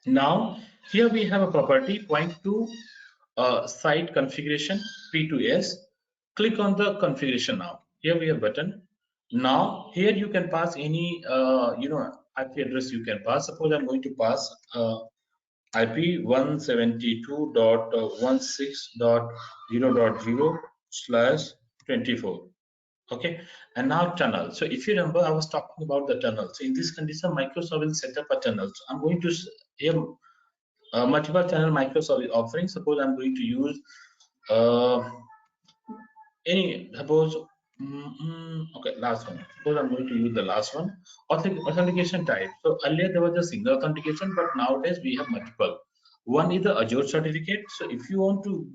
Speaker 2: Now here we have a property point to site configuration P2S. Click on the configuration now. Here we have button. Now here you can pass any IP address you can pass. Suppose I'm going to pass IP 172.16.0.0/24. Okay, and now tunnel. So if you remember, I was talking about the tunnel. So in this condition, Microsoft will set up a tunnel. So I'm going to here multiple channel Microsoft is offering. Suppose I'm going to use any, suppose okay, last one. Suppose I'm going to use the last one, authentication type. So earlier there was a single authentication, but nowadays we have multiple. One is the Azure certificate. So if you want to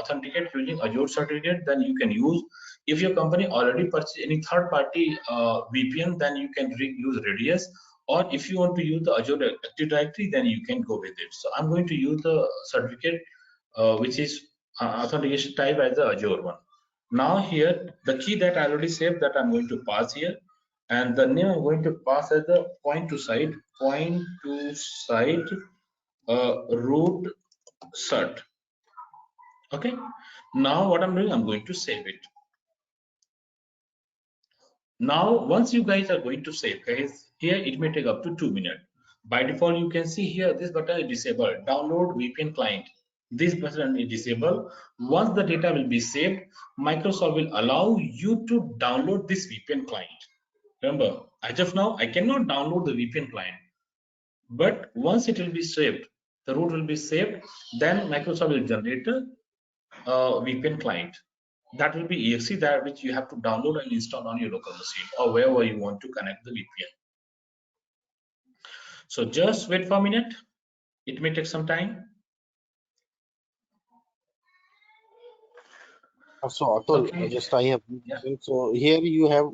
Speaker 2: authenticate using Azure certificate, then you can use. If your company already purchased any third party VPN, then you can use Radius. Or if you want to use the Azure Active Directory, then you can go with it. So I'm going to use the certificate which is authentication type as the Azure one. Now here the key that I already saved, that I'm going to pass here, and the name I'm going to pass as the point to site root cert. Okay, now what I'm doing, I'm going to save it. Now once you guys are going to save, guys, here it may take up to 2 minutes. By default you can see here this button is disabled, download VPN client. This button is disabled. Once the data will be saved, Microsoft will allow you to download this VPN client. Remember, as of now I cannot download the VPN client, but once it will be saved, the root will be saved, then Microsoft will generate a VPN client. That will be exe, that which you have to download and install on your local machine or wherever you want to connect the VPN. So just wait for a minute. It may take some time.
Speaker 4: So Atul,
Speaker 2: Okay.
Speaker 4: just I have one
Speaker 2: Yeah.
Speaker 4: question. So here you have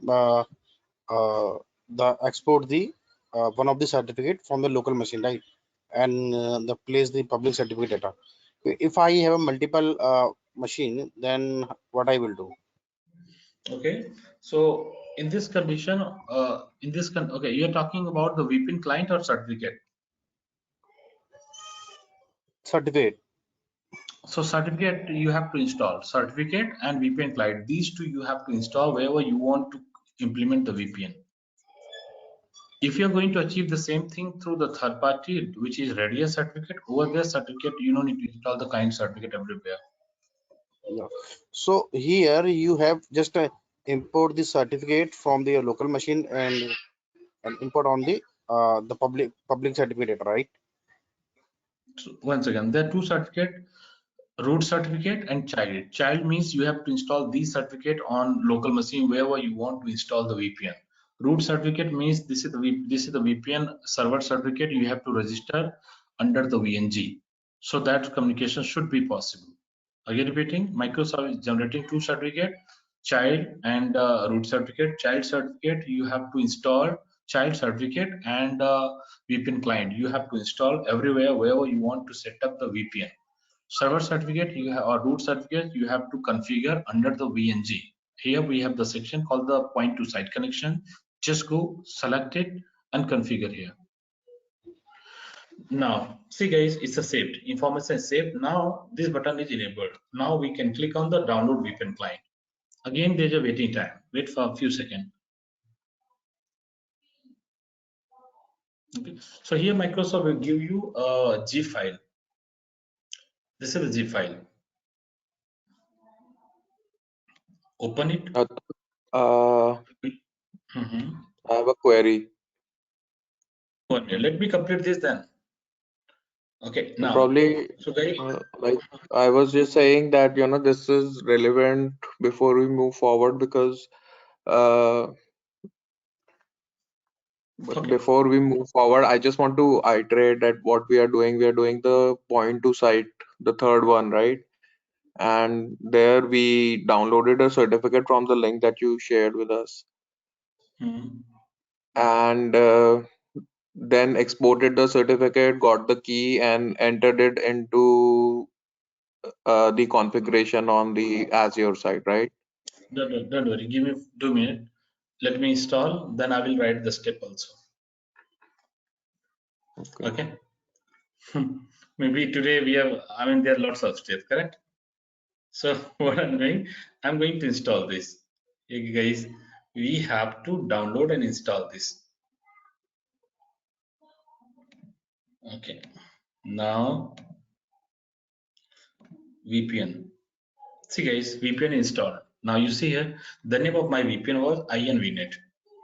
Speaker 4: the export the one of the certificate from the local machine, right? And the place the public certificate data. If I have a multiple machine, then what I will do?
Speaker 2: Okay. So in this condition, okay, you're talking about the VPN client or certificate.
Speaker 4: Certificate.
Speaker 2: So certificate you have to install certificate and VPN client. These two you have to install wherever you want to implement the VPN. If you're going to achieve the same thing through the third party, which is Radius certificate, over there certificate, you don't need to install the client certificate everywhere.
Speaker 4: Yeah. So here you have just import the certificate from the local machine and import on the public certificate, right?
Speaker 2: So once again, there are two certificates, root certificate and child. Child means you have to install these certificate on local machine wherever you want to install the VPN. Root certificate means this is the VPN server certificate you have to register under the VNG, so that communication should be possible. Again repeating, Microsoft is generating two certificate, child and root certificate. Child certificate you have to install child certificate, and VPN client you have to install everywhere wherever you want to set up the VPN. Server certificate you have, or root certificate you have to configure under the VNG. Here we have the section called the point to site connection. Just go select it and configure here. Now see guys, it's a saved information is saved. Now this button is enabled. Now we can click on the download VPN client. Again there's a waiting time. Wait for a few seconds. Okay. So here Microsoft will give you a zip file. This is the zip file. Open it.
Speaker 5: Uh,
Speaker 2: Mhm.
Speaker 5: I have a query.
Speaker 2: 1 minute. Let me complete this then. Okay,
Speaker 5: So
Speaker 2: now,
Speaker 5: probably,
Speaker 2: so guys,
Speaker 5: like I was just saying that, this is relevant before we move forward because uh,
Speaker 2: okay,
Speaker 5: before we move forward, I just want to iterate that what we are doing. We are doing the point to site, the third one, right? And there we downloaded a certificate from the link that you shared with us,
Speaker 2: hmm,
Speaker 5: and then exported the certificate, got the key, and entered it into the configuration on the Azure side, right?
Speaker 2: don't worry, give me 2 minutes. Let me install, then I will write the step also.
Speaker 5: Okay.
Speaker 2: Okay. Maybe today we have, I mean, there are lots of steps, correct? So what I'm going to install this. You guys, we have to download and install this. Okay. Now VPN. See guys, VPN installed. Now you see here, the name of my VPN was INVNet.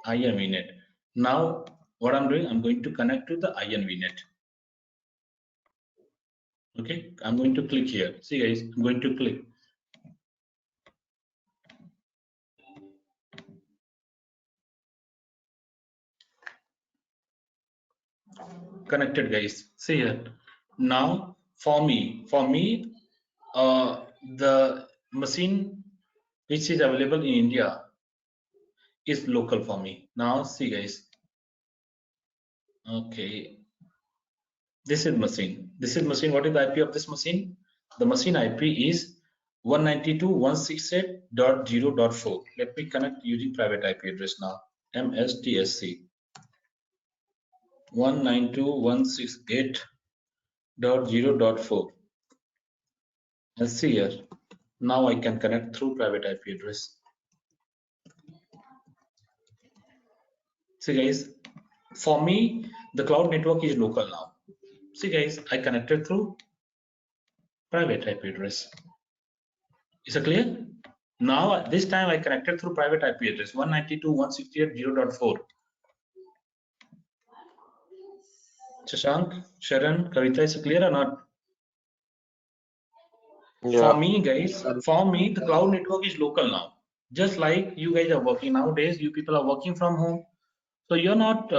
Speaker 2: INVNet. Now what I'm doing, I'm going to connect to the INVNet. Okay, I'm going to click here. See guys, I'm going to click. Connected guys. See here. Now for me, the machine which is available in India is local for me. Now see guys. Okay, this is machine. This is machine. What is the IP of this machine? The machine IP is 192.168.0.4. Let me connect using private IP address now. MSTSC 192.168.0.4. And see here. Now I can connect through private IP address. See guys, for me, the cloud network is local now. See guys, I connected through private IP address. Is it clear? Now this time I connected through private IP address 192.168.0.4. Shashank, Sharon, Kavita, is it clear or not? For
Speaker 5: Yeah.
Speaker 2: me, guys, for me, the cloud network is local now. Just like you guys are working nowadays, you people are working from home. So you're not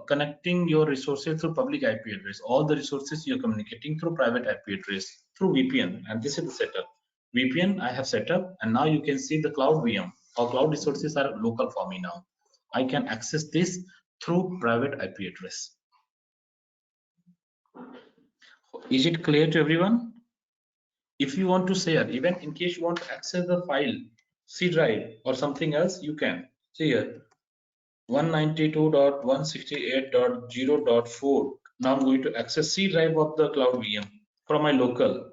Speaker 2: connecting your resources through public IP address. All the resources you're communicating through private IP address through VPN. And this is the setup. VPN I have set up, and now you can see the cloud VM. Our cloud resources are local for me now. I can access this through private IP address. Is it clear to everyone? If you want to share, even in case you want to access the file, C drive or something else, you can. See here, 192.168.0.4. Now I'm going to access C drive of the cloud VM from my local.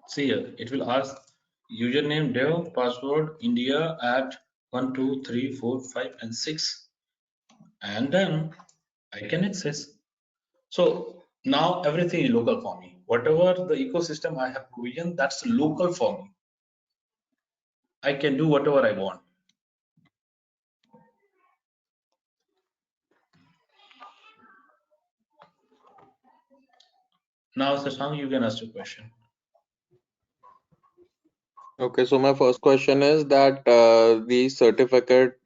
Speaker 2: See here, it will ask username dev, password India at 1, 2, 3, 4, 5, and 6. And then I can access. So now everything is local for me. Whatever the ecosystem I have provisioned, that's local for me. I can do whatever I want. Now, Shashank, you can ask your question.
Speaker 5: Okay, so my first question is that the certificate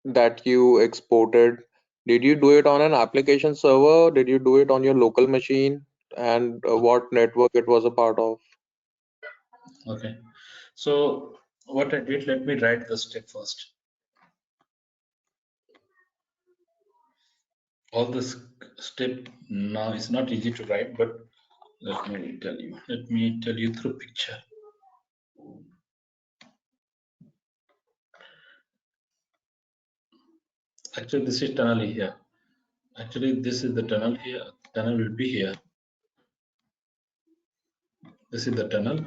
Speaker 5: that you exported, did you do it on an application server? Did you do it on your local machine? And what network it was a part of?
Speaker 2: Okay. So what I did, let me write the step first. All this step now is not easy to write, but let me tell you. Let me tell you through picture. Actually, this is tunnel here. Actually, this is the tunnel here. Tunnel will be here. This is the tunnel.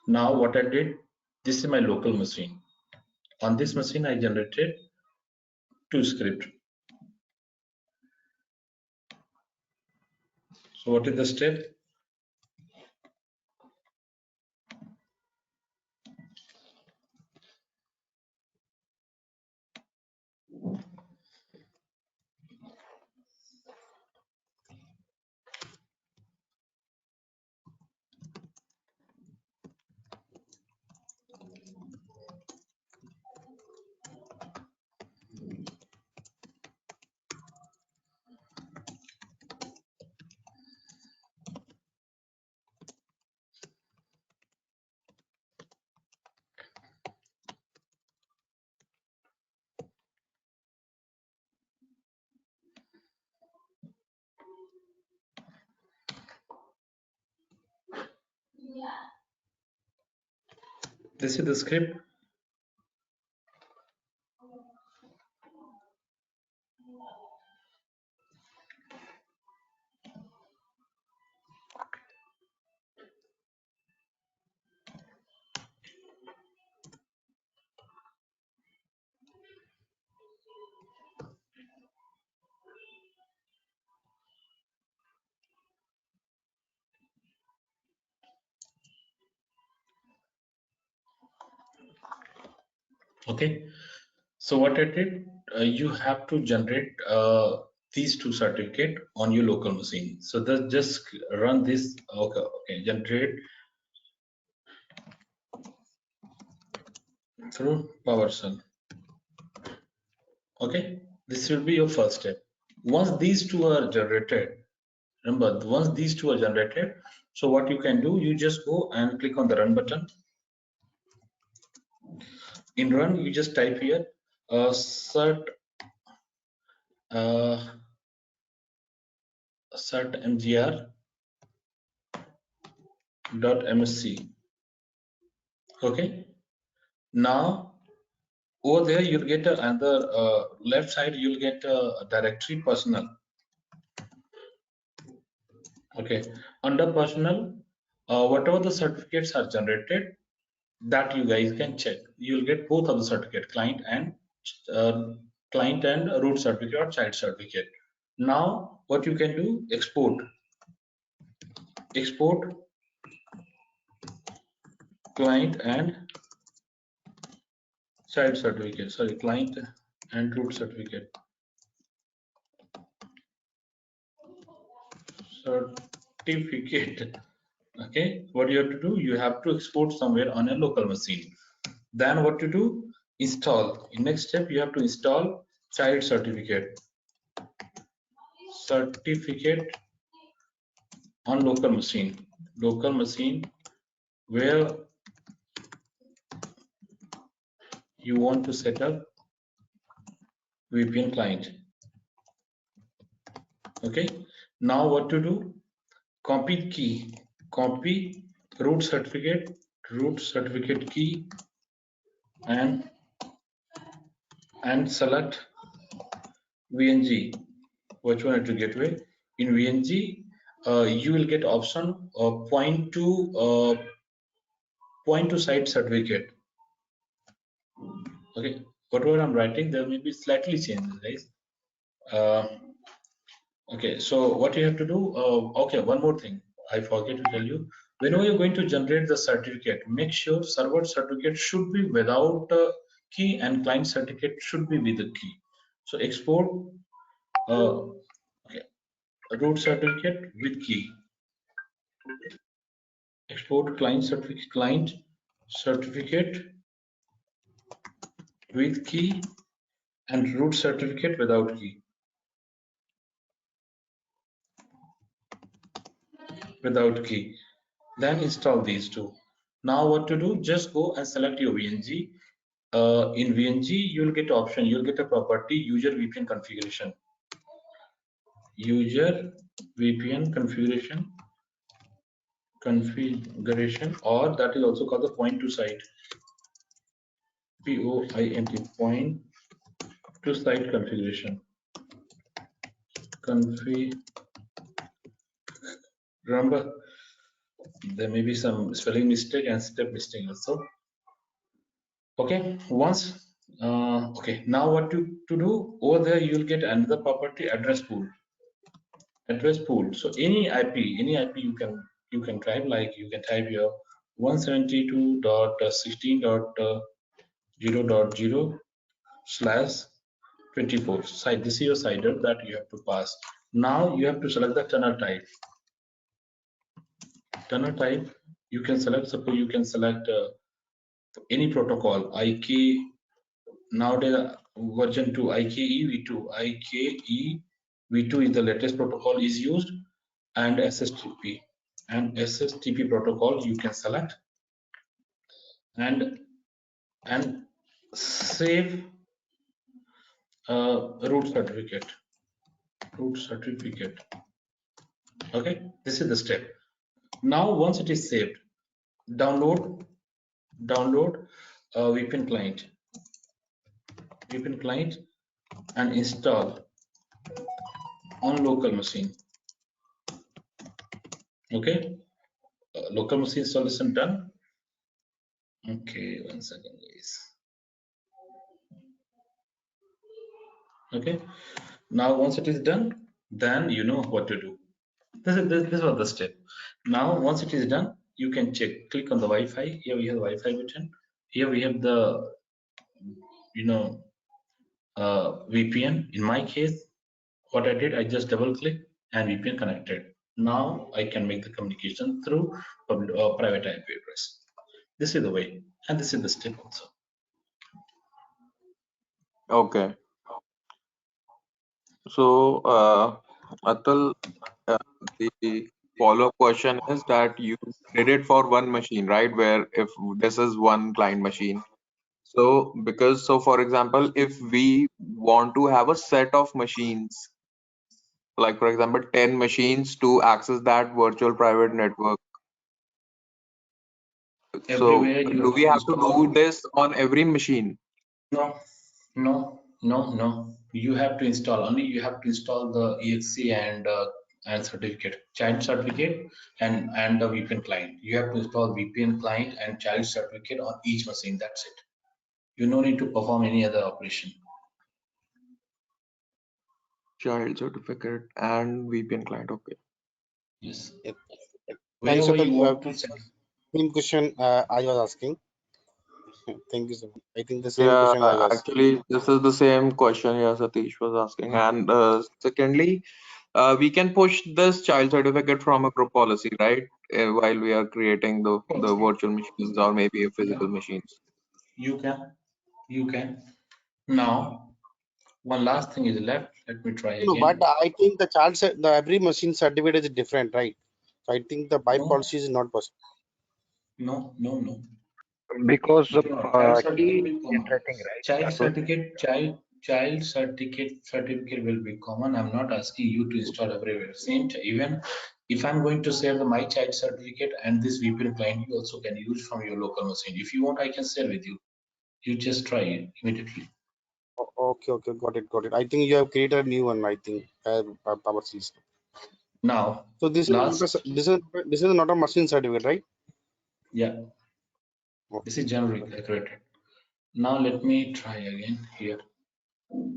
Speaker 2: Now what I did, this is my local machine. On this machine, I generated two scripts. So what is the step? This is the script. Okay, so what I did, you have to generate these two certificate on your local machine. So just run this. Okay, generate through PowerShell. Okay, this will be your first step. Once these two are generated, remember, once these two are generated, so what you can do, you just go and click on the run button. In run, you just type here cert mgr.msc. Okay, now over there you'll get another left side, you'll get a directory personal. Okay, under personal, whatever the certificates are generated, that you guys can check. You'll get both of the certificate, client and root certificate or child certificate. Now what you can do, export client and child certificate, sorry, client and root certificate. Okay, what you have to do, you have to export somewhere on a local machine. Then what to do, install. In next step, you have to install child certificate on local machine where you want to set up VPN client. Okay, now what to do, copy root certificate key and select VNG. Which one to gateway? In VNG, you will get option point to site certificate. Okay, whatever I'm writing, there may be slightly changes, guys. Okay, so what you have to do, okay, one more thing I forget to tell you. Whenever you're going to generate the certificate, make sure server certificate should be without key and client certificate should be with the key. So export okay, root certificate with key. Export client certificate with key and root certificate without key. Then install these two. Now what to do, just go and select your VNG. In VNG you'll get option, you'll get a property user VPN configuration, or that is also called the point to site, point to site configuration. Remember, there may be some spelling mistake and step mistake also. Okay, once okay, now what to do, over there you'll get another property, address pool. So any IP you can type, like you can type here 172.16.0.0/24 site. This is your CIDR that you have to pass. Now you have to select the tunnel type. You can select, suppose you can select any protocol, IK, nowadays version 2, IKE v2 is the latest protocol is used, and SSTP protocol you can select and save root certificate. Okay, this is the step. Now once it is saved, download download VPN client and install on local machine. Okay, local machine installation done. Okay, 1 second, guys. Okay, now once it is done, then you know what to do. This was the step. Now once it is done, you can check. Click on the Wi-Fi. Here we have the Wi-Fi button. Here we have the VPN. In my case, what I did, I just double click and VPN connected. Now I can make the communication through private IP address. This is the way, and this is the step also.
Speaker 5: Okay. So, Atul, the follow-up question is that you did it for one machine, right? Where if this is one client machine. So, for example, if we want to have a set of machines, like for example, 10 machines to access that virtual private network. So,
Speaker 2: Everywhere you
Speaker 5: do
Speaker 2: have
Speaker 5: we
Speaker 2: to
Speaker 5: have to
Speaker 2: install.
Speaker 5: do this on every machine?
Speaker 2: No. You have to install only. You have to install the exe and certificate, child certificate, and the VPN client. You have to install VPN client and child certificate on each machine. That's it. You no need to perform any other operation.
Speaker 5: Child certificate and VPN client. Okay.
Speaker 2: Yes.
Speaker 4: Yep. Thanks,
Speaker 2: Wherever
Speaker 4: Atal.
Speaker 2: you
Speaker 4: You have
Speaker 2: want
Speaker 4: to
Speaker 2: to send.
Speaker 4: same question I was asking. Thank you so much. I think the same
Speaker 5: Yeah,
Speaker 4: question I was.
Speaker 5: actually, this is the same question here Satish was asking. And secondly, we can push this child certificate from a group policy, right? While we are creating the virtual machines or maybe a
Speaker 2: Yeah,
Speaker 5: physical machines.
Speaker 2: you can. You can. Now, one last thing is left. Let me try
Speaker 4: No, but
Speaker 2: again.
Speaker 4: I think the every machine certificate is different, right? So I think the by
Speaker 2: No,
Speaker 4: policy is not possible.
Speaker 2: no.
Speaker 3: Because the
Speaker 2: No, child certificate
Speaker 3: key
Speaker 2: will be common.
Speaker 3: interesting, right, Atul?
Speaker 2: Child certificate will be common. I'm not asking you to install everywhere. Even if I'm going to share my child certificate and this VPN client, you also can use from your local machine. If you want, I can share with you. You just try it immediately.
Speaker 4: Okay, got it. I think you have created a new one. I think power system.
Speaker 2: Now,
Speaker 4: So this is not
Speaker 2: last,
Speaker 4: this is not a machine certificate, right?
Speaker 2: yeah, this is
Speaker 4: Okay,
Speaker 2: generic.
Speaker 4: got
Speaker 2: I
Speaker 4: it.
Speaker 2: created. Now let me try again here.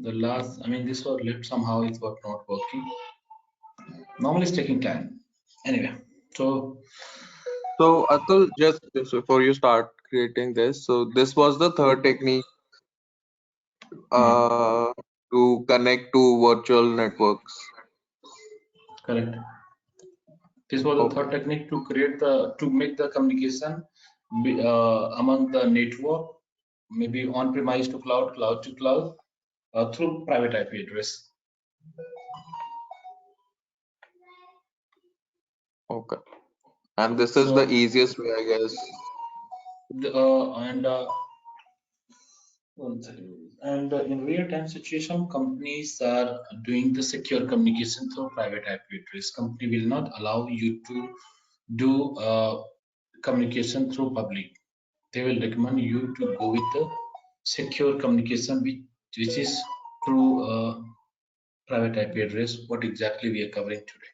Speaker 2: The last, I mean, this was left somehow. It was not working. Normally, it's taking time. Anyway, so
Speaker 5: So Atul, just before you start creating this, so this was the third technique
Speaker 2: hmm,
Speaker 5: uh, to connect to virtual networks.
Speaker 2: correct. This was the
Speaker 5: Okay.
Speaker 2: third technique to create to make the communication among the network, maybe on-premise to cloud, cloud to cloud, through private IP address.
Speaker 5: Okay. And this is the
Speaker 2: So,
Speaker 5: easiest way, I guess.
Speaker 2: the, one second. And in real-time situation, companies are doing the secure communication through private IP address. Company will not allow you to do communication through public. They will recommend you to go with the secure communication, which is through private IP address. What exactly we are covering today?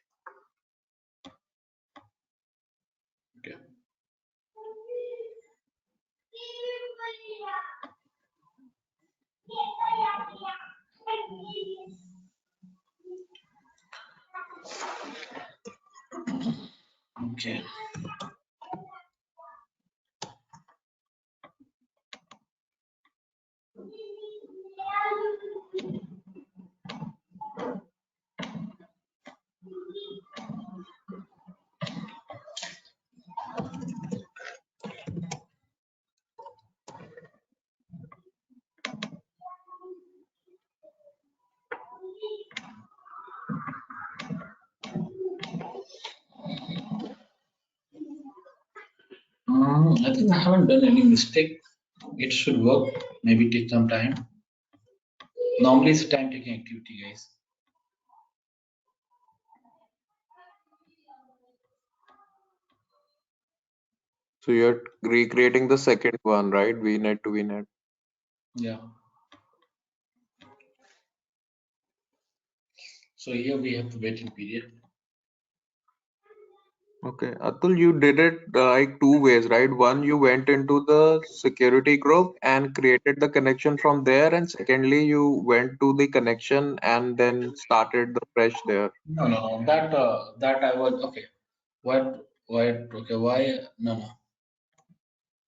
Speaker 2: Okay. Okay. I think I haven't done any mistake. It should work. Maybe take some time. Normally, it's time-taking activity, guys.
Speaker 5: So you're recreating the second one, right? VNet to VNet.
Speaker 2: Yeah. So here we have the waiting period.
Speaker 5: Okay, Atul, you did it like two ways, right? One, you went into the security group and created the connection from there, and secondly, you went to the connection and then started the fresh there.
Speaker 2: No. That I was okay. What? Why? Okay. Why? No.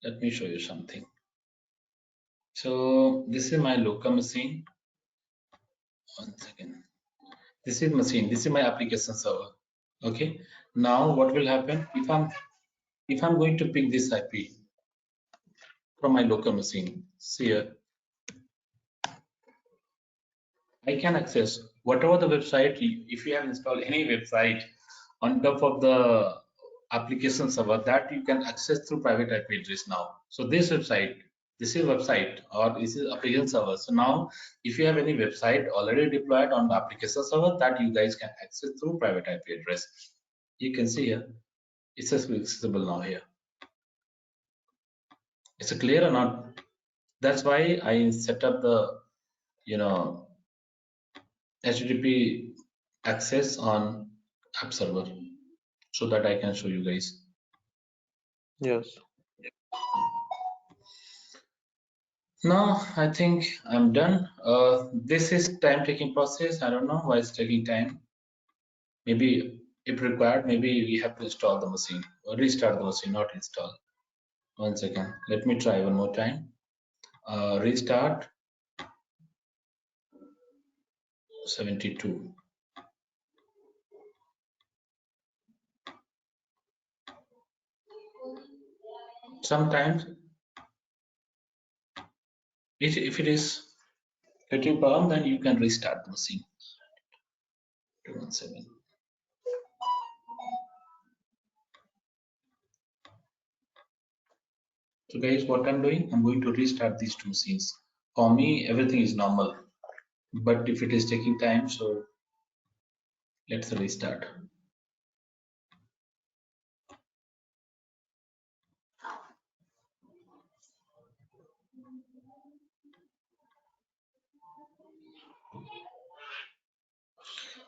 Speaker 2: Let me show you something. So this is my local machine. 1 second. This is machine. This is my application server. Okay. Now what will happen if I'm going to pick this IP from my local machine? See here, I can access whatever the website. If you have installed any website on top of the application server, that you can access through private IP address now. So this is website or this is application server. So now if you have any website already deployed on the application server, that you guys can access through private IP address. You can see here, it's accessible now here. It's a clear or not? That's why I set up the, HTTP access on app server so that I can show you guys.
Speaker 5: Yes.
Speaker 2: Now I think I'm done. This is time-taking process. I don't know why it's taking time. Maybe if required, maybe we have to install the machine or restart the machine, not install. 1 second. Let me try one more time. Restart 72. Sometimes if it is getting problem, then you can restart the machine. 217. So guys, what I'm doing, I'm going to restart these two machines. For me, everything is normal, but if it is taking time, so let's restart.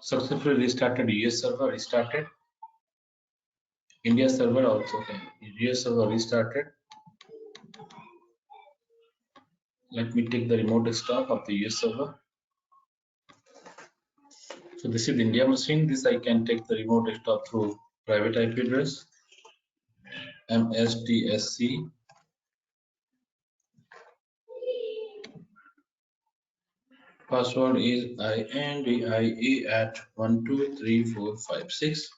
Speaker 2: Successfully restarted. US server restarted. India server also. Okay. US server restarted. Let me take the remote desktop of the US server. So this is the India machine. This I can take the remote desktop through private IP address. MSDSC. Password is INDIA at 123456.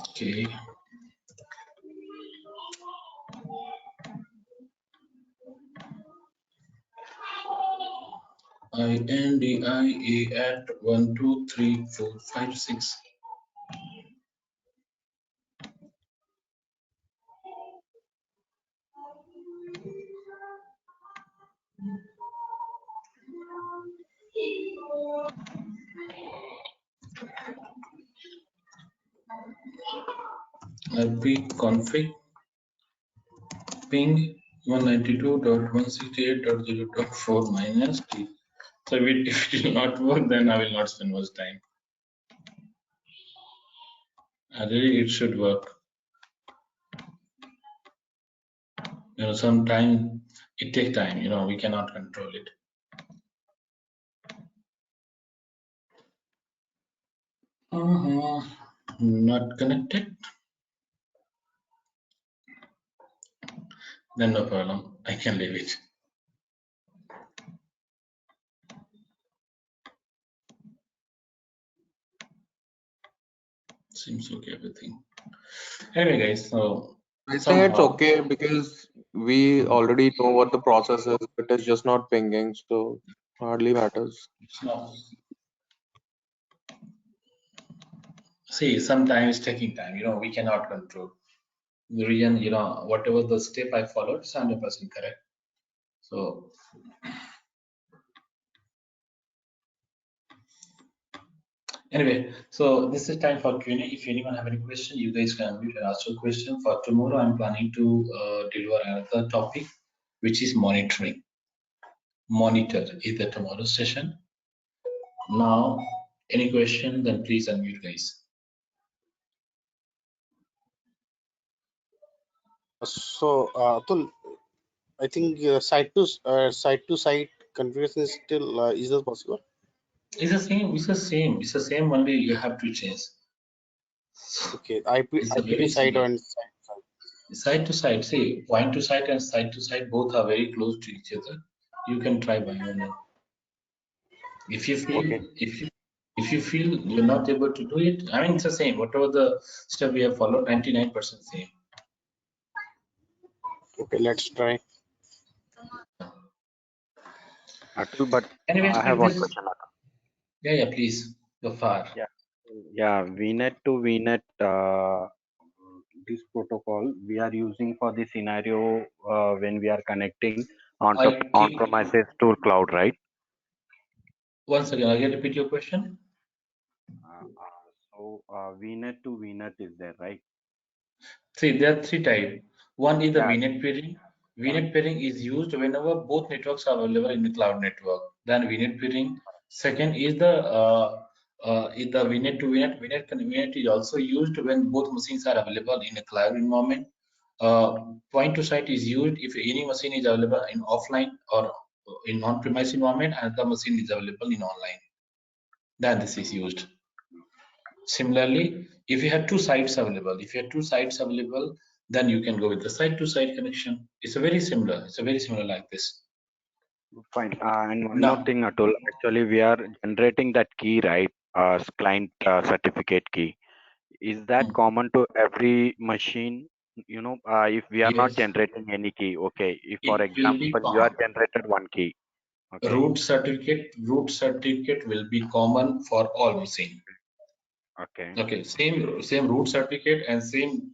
Speaker 2: Okay. INDIA at 123456. IP config ping 192.168.0.4 minus T. So if it will not work, then I will not spend much time. Really, it should work. Sometime it takes time. We cannot control it. Not connected. Then no problem. I can leave it. Seems okay, everything. Anyway, guys, so
Speaker 5: I think it's
Speaker 2: somehow,
Speaker 5: okay because we already know what the process is. It is just not pinging, so hardly matters.
Speaker 2: it's not. See, sometimes taking time, we cannot control. The reason, whatever the step I followed is 100% correct. So anyway, so this is time for Q&A. If anyone have any question, you guys can unmute and ask your question. For tomorrow, I'm planning to deliver another topic, which is monitoring. Monitor is the tomorrow session. Now, any question, then please unmute, guys.
Speaker 4: So, Atul, I think site to site configuration is still is that possible?
Speaker 2: It's the same. It's the same. It's the same. Only you have to change.
Speaker 4: Okay, IP
Speaker 2: It's a
Speaker 4: IP
Speaker 2: very
Speaker 4: to site
Speaker 2: similar.
Speaker 4: and site to site.
Speaker 2: Side to side, see, point to side and side to side, both are very close to each other. You can try by your own. If you feel,
Speaker 4: Okay,
Speaker 2: if you feel you're not able to do it, I mean, it's the same. Whatever the step we have followed, 99% same.
Speaker 4: okay, let's try.
Speaker 3: Atul, but
Speaker 2: Anyways,
Speaker 3: I have
Speaker 2: with
Speaker 3: one
Speaker 2: this,
Speaker 3: question, Atul.
Speaker 2: yeah, please go far.
Speaker 3: Yeah, yeah, VNet to VNet, this protocol we are using for the scenario when we are connecting
Speaker 2: I keep
Speaker 3: on-premises to cloud, right?
Speaker 2: once again. I'll repeat your question.
Speaker 3: VNet to VNet is there, right?
Speaker 2: See, there are three types. One is the
Speaker 3: Yeah,
Speaker 2: VNet peering. VNet peering is used whenever both networks are available in the cloud network. Then VNet peering. Second is the VNet to VNet. VNet is also used when both machines are available in a cloud environment. Point to site is used if any machine is available in offline or in on-premise environment and the machine is available in online. Then this is used. Similarly, if you have two sites available, then you can go with the site-to-site connection. It's a very similar. It's a very similar like this.
Speaker 3: fine. And one more
Speaker 2: Now,
Speaker 3: thing, Atul, actually we are generating that key, right? Client certificate key. Is that
Speaker 2: mm,
Speaker 3: common to every machine? If we are not
Speaker 2: yes,
Speaker 3: generating any key, okay. If, for
Speaker 2: it will be
Speaker 3: example, you are
Speaker 2: common.
Speaker 3: generated one key, okay,
Speaker 2: Root certificate will be common for all machine.
Speaker 3: okay.
Speaker 2: Okay, same root certificate and same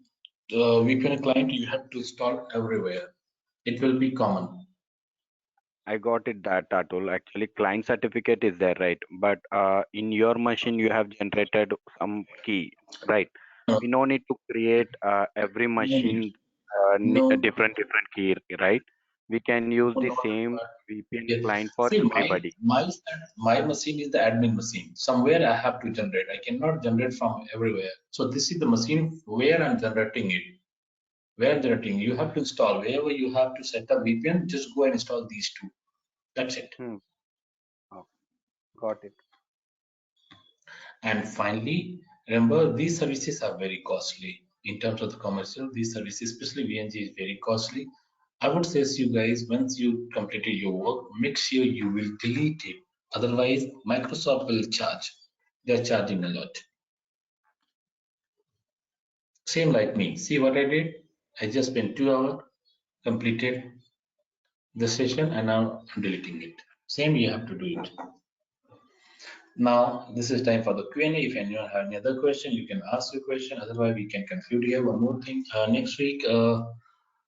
Speaker 2: VPN client you have to install everywhere. It will be common.
Speaker 3: I got it that Atul. Actually, client certificate is there, right? But in your machine, you have generated some key, right?
Speaker 2: No,
Speaker 3: We no need to create every
Speaker 2: no need.
Speaker 3: machine a
Speaker 2: No,
Speaker 3: different key, right? We can use
Speaker 2: no,
Speaker 3: the
Speaker 2: not
Speaker 3: same
Speaker 2: required.
Speaker 3: VPN
Speaker 2: Yes.
Speaker 3: client for
Speaker 2: See,
Speaker 3: everybody.
Speaker 2: my machine is the admin machine. Somewhere I have to generate. I cannot generate from everywhere. So this is the machine where I'm generating it. Where I'm generating, you have to install. Wherever you have to set up VPN, just go and install these two. That's it.
Speaker 3: Hmm. Oh, got it.
Speaker 2: And finally, remember these services are very costly in terms of the commercial. These services, especially VNG, is very costly. I would say to you guys, once you completed your work, make sure you will delete it. Otherwise, Microsoft will charge. They're charging a lot. Same like me. See what I did? I just spent 2 hours, completed the session, and now I'm deleting it. Same, you have to do it. Now, this is time for the Q&A. If anyone have any other question, you can ask your question. Otherwise, we can conclude here. One more thing. Next week, I'm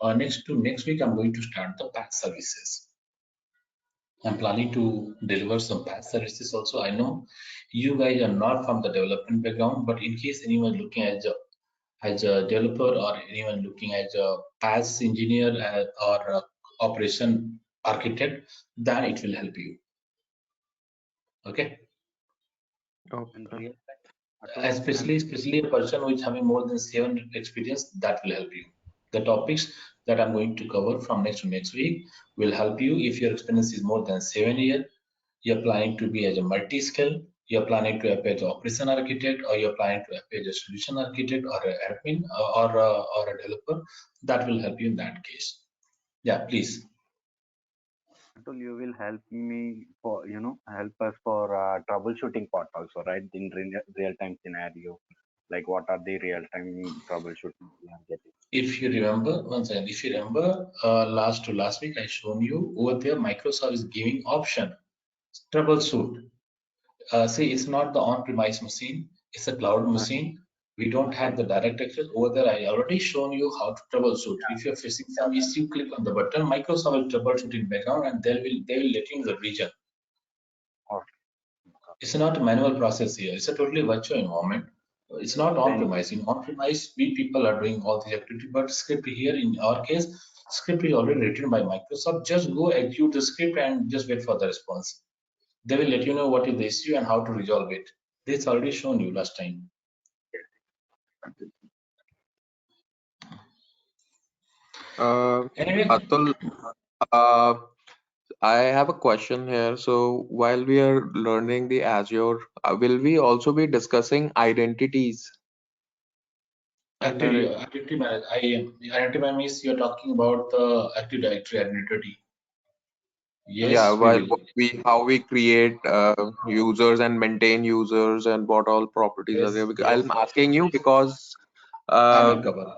Speaker 2: going to start the patch services. I'm planning to deliver some patch services also. I know you guys are not from the development background, but in case anyone looking as a developer or anyone looking as a patch engineer or operation architect, then it will help you. Okay.
Speaker 3: And
Speaker 5: Okay.
Speaker 3: real time, Atul,
Speaker 2: Especially a person who is having more than 7 experience, that will help you. The topics that I'm going to cover from next to next week will help you if your experience is more than 7 years. You're planning to be as a multi-skill, you're planning to appear as an operation architect, or you're planning to appear as a solution architect or an admin or a developer. That will help you in that case. Yeah, please.
Speaker 3: Atul, you will help me for, help us for troubleshooting part also, right? In real-time scenario, like what are the real-time troubleshooting we are getting?
Speaker 2: If you remember, one second, if you remember, last week I shown you over there, Microsoft is giving option troubleshoot. See, it's not the on-premise machine, it's a cloud machine. We don't have the direct access over there. I already shown you how to troubleshoot. If you're facing some issue, click on the button. Microsoft will troubleshoot in background, and they will let you know the region.
Speaker 3: Or
Speaker 2: It's not a manual process here. It's a totally virtual environment. It's not on-premise. In on-premise, we people are doing all the activity, but script here in our case, script is already written by Microsoft. Just go execute the script and just wait for the response. They will let you know what is the issue and how to resolve it. This already shown you last time. Anyway,
Speaker 5: Atul, I have a question here. So while we are learning the Azure, will we also be discussing identities in that?
Speaker 2: activity manager, identity manager means you're talking about the Active Directory identity.
Speaker 5: Yeah,
Speaker 2: Yes, we
Speaker 5: while
Speaker 2: will.
Speaker 5: how we create users and maintain users and what all properties are
Speaker 2: Yes,
Speaker 5: there.
Speaker 2: yes,
Speaker 5: I'm asking you because
Speaker 2: I
Speaker 5: uh,
Speaker 2: will cover.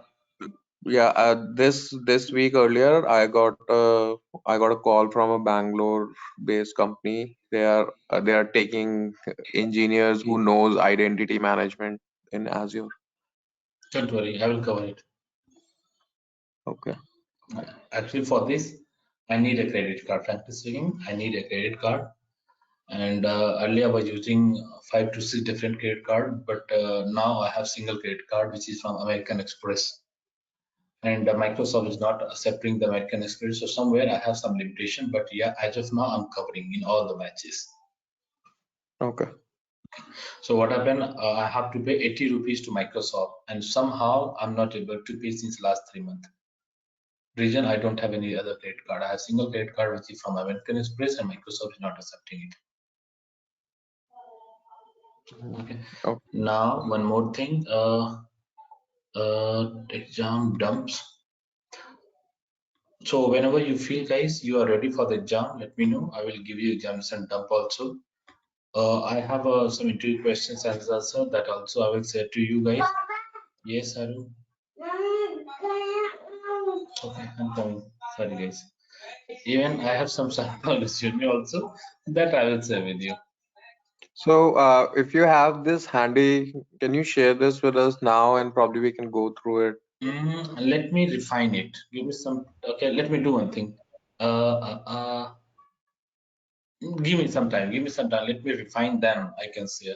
Speaker 5: yeah, this week earlier I got a call from a Bangalore based company. They are taking engineers who knows identity management in Azure.
Speaker 2: Don't worry, I will cover it.
Speaker 5: Okay.
Speaker 2: Actually, for this, I need a credit card. Frankly speaking, I need a credit card. And earlier I was using 5 to 6 different credit card, but now I have single credit card, which is from American Express. And Microsoft is not accepting the American Express, so somewhere I have some limitation. But yeah, as of now, I'm covering in all the matches.
Speaker 5: Okay.
Speaker 2: So what happened? I have to pay 80 rupees to Microsoft, and somehow I'm not able to pay since last 3 months. Reason I don't have any other credit card. I have single credit card which is from American Express, and Microsoft is not accepting it. Okay.
Speaker 5: Okay.
Speaker 2: Now one more thing. Exam dumps. So whenever you feel, guys, you are ready for the exam, let me know. I will give you examination dump also. I have some interview questions and answer that also I will say to you guys. Yes, Aru. Okay, I'm coming. Sorry, guys. Even I have some sample resume also that I will share with you.
Speaker 5: So if you have this handy, can you share this with us now and probably we can go through it.
Speaker 2: Let me refine it. Give me some. Okay, let me do one thing. Give me some time. Give me some time. Let me refine them. I can see. I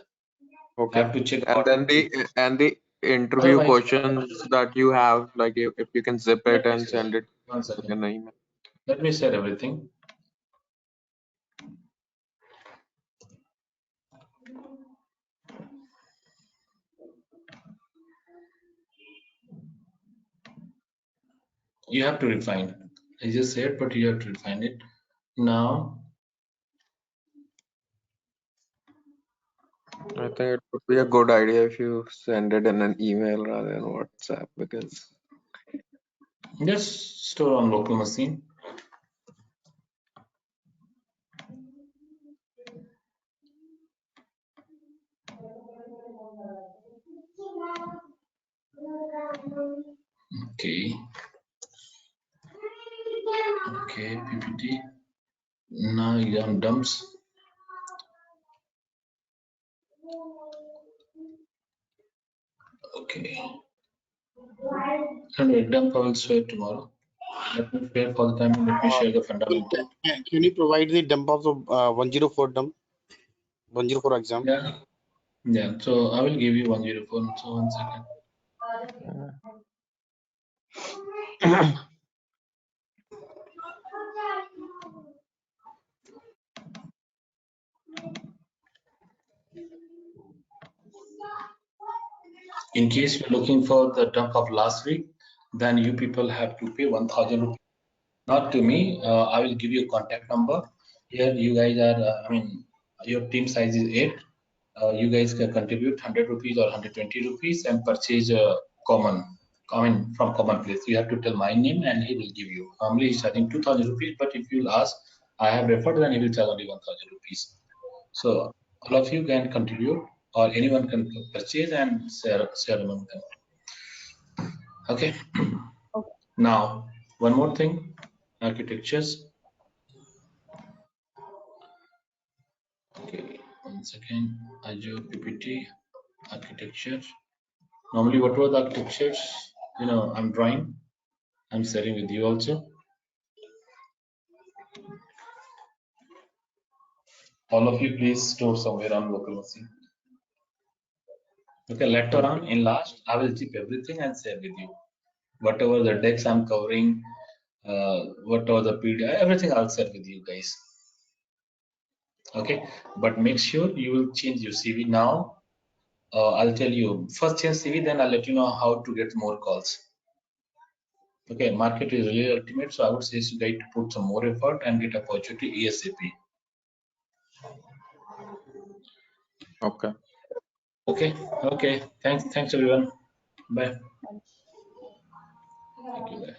Speaker 5: Okay.
Speaker 2: have to check
Speaker 5: And
Speaker 2: about.
Speaker 5: then the interview
Speaker 2: Otherwise,
Speaker 5: questions that you have, like if you can zip it
Speaker 2: let me
Speaker 5: and
Speaker 2: share.
Speaker 5: send it
Speaker 2: One second.
Speaker 5: in an email.
Speaker 2: Let me share everything. You have to refine. I just said, but you have to refine it. Now,
Speaker 5: I think it would be a good idea if you send it in an email rather than WhatsApp because
Speaker 2: just store on local machine. Okay. Okay, PPT. Now exam dumps. Okay. And dump I will share tomorrow. Let me share for the time. Let me share the fundamental.
Speaker 4: Can you provide the dump of the 104 dump 104 exam?
Speaker 2: Yeah. Yeah. So I will give you 104. So 1 second. In case you're looking for the dump of last week, then you people have to pay 1,000 rupees. Not to me. I will give you a contact number. Here you guys are. I mean, your team size is 8. You guys can contribute 100 rupees or 120 rupees and purchase common. from common place. You have to tell my name and he will give you. Normally he's charging 2,000 rupees, but if you'll ask, I have referred, then he will charge only 1,000 rupees. So all of you can contribute, or anyone can purchase and share among them. Okay. Now, one more thing, architectures. Okay, 1 second. Azure PPT architecture. Normally, what were the architectures? I'm drawing. I'm sharing with you also. All of you, please store somewhere on local machine. Okay, later on in last, I will zip everything and share with you. Whatever the decks I'm covering, whatever the PDF, everything I'll share with you guys. Okay, but make sure you will change your CV now. I'll tell you first change CV, then I'll let you know how to get more calls. Okay, market is really ultimate, so I would say you guys to put some more effort and get opportunity ASAP.
Speaker 5: Okay.
Speaker 2: Okay. Thanks everyone. Bye. Thank you. Bye.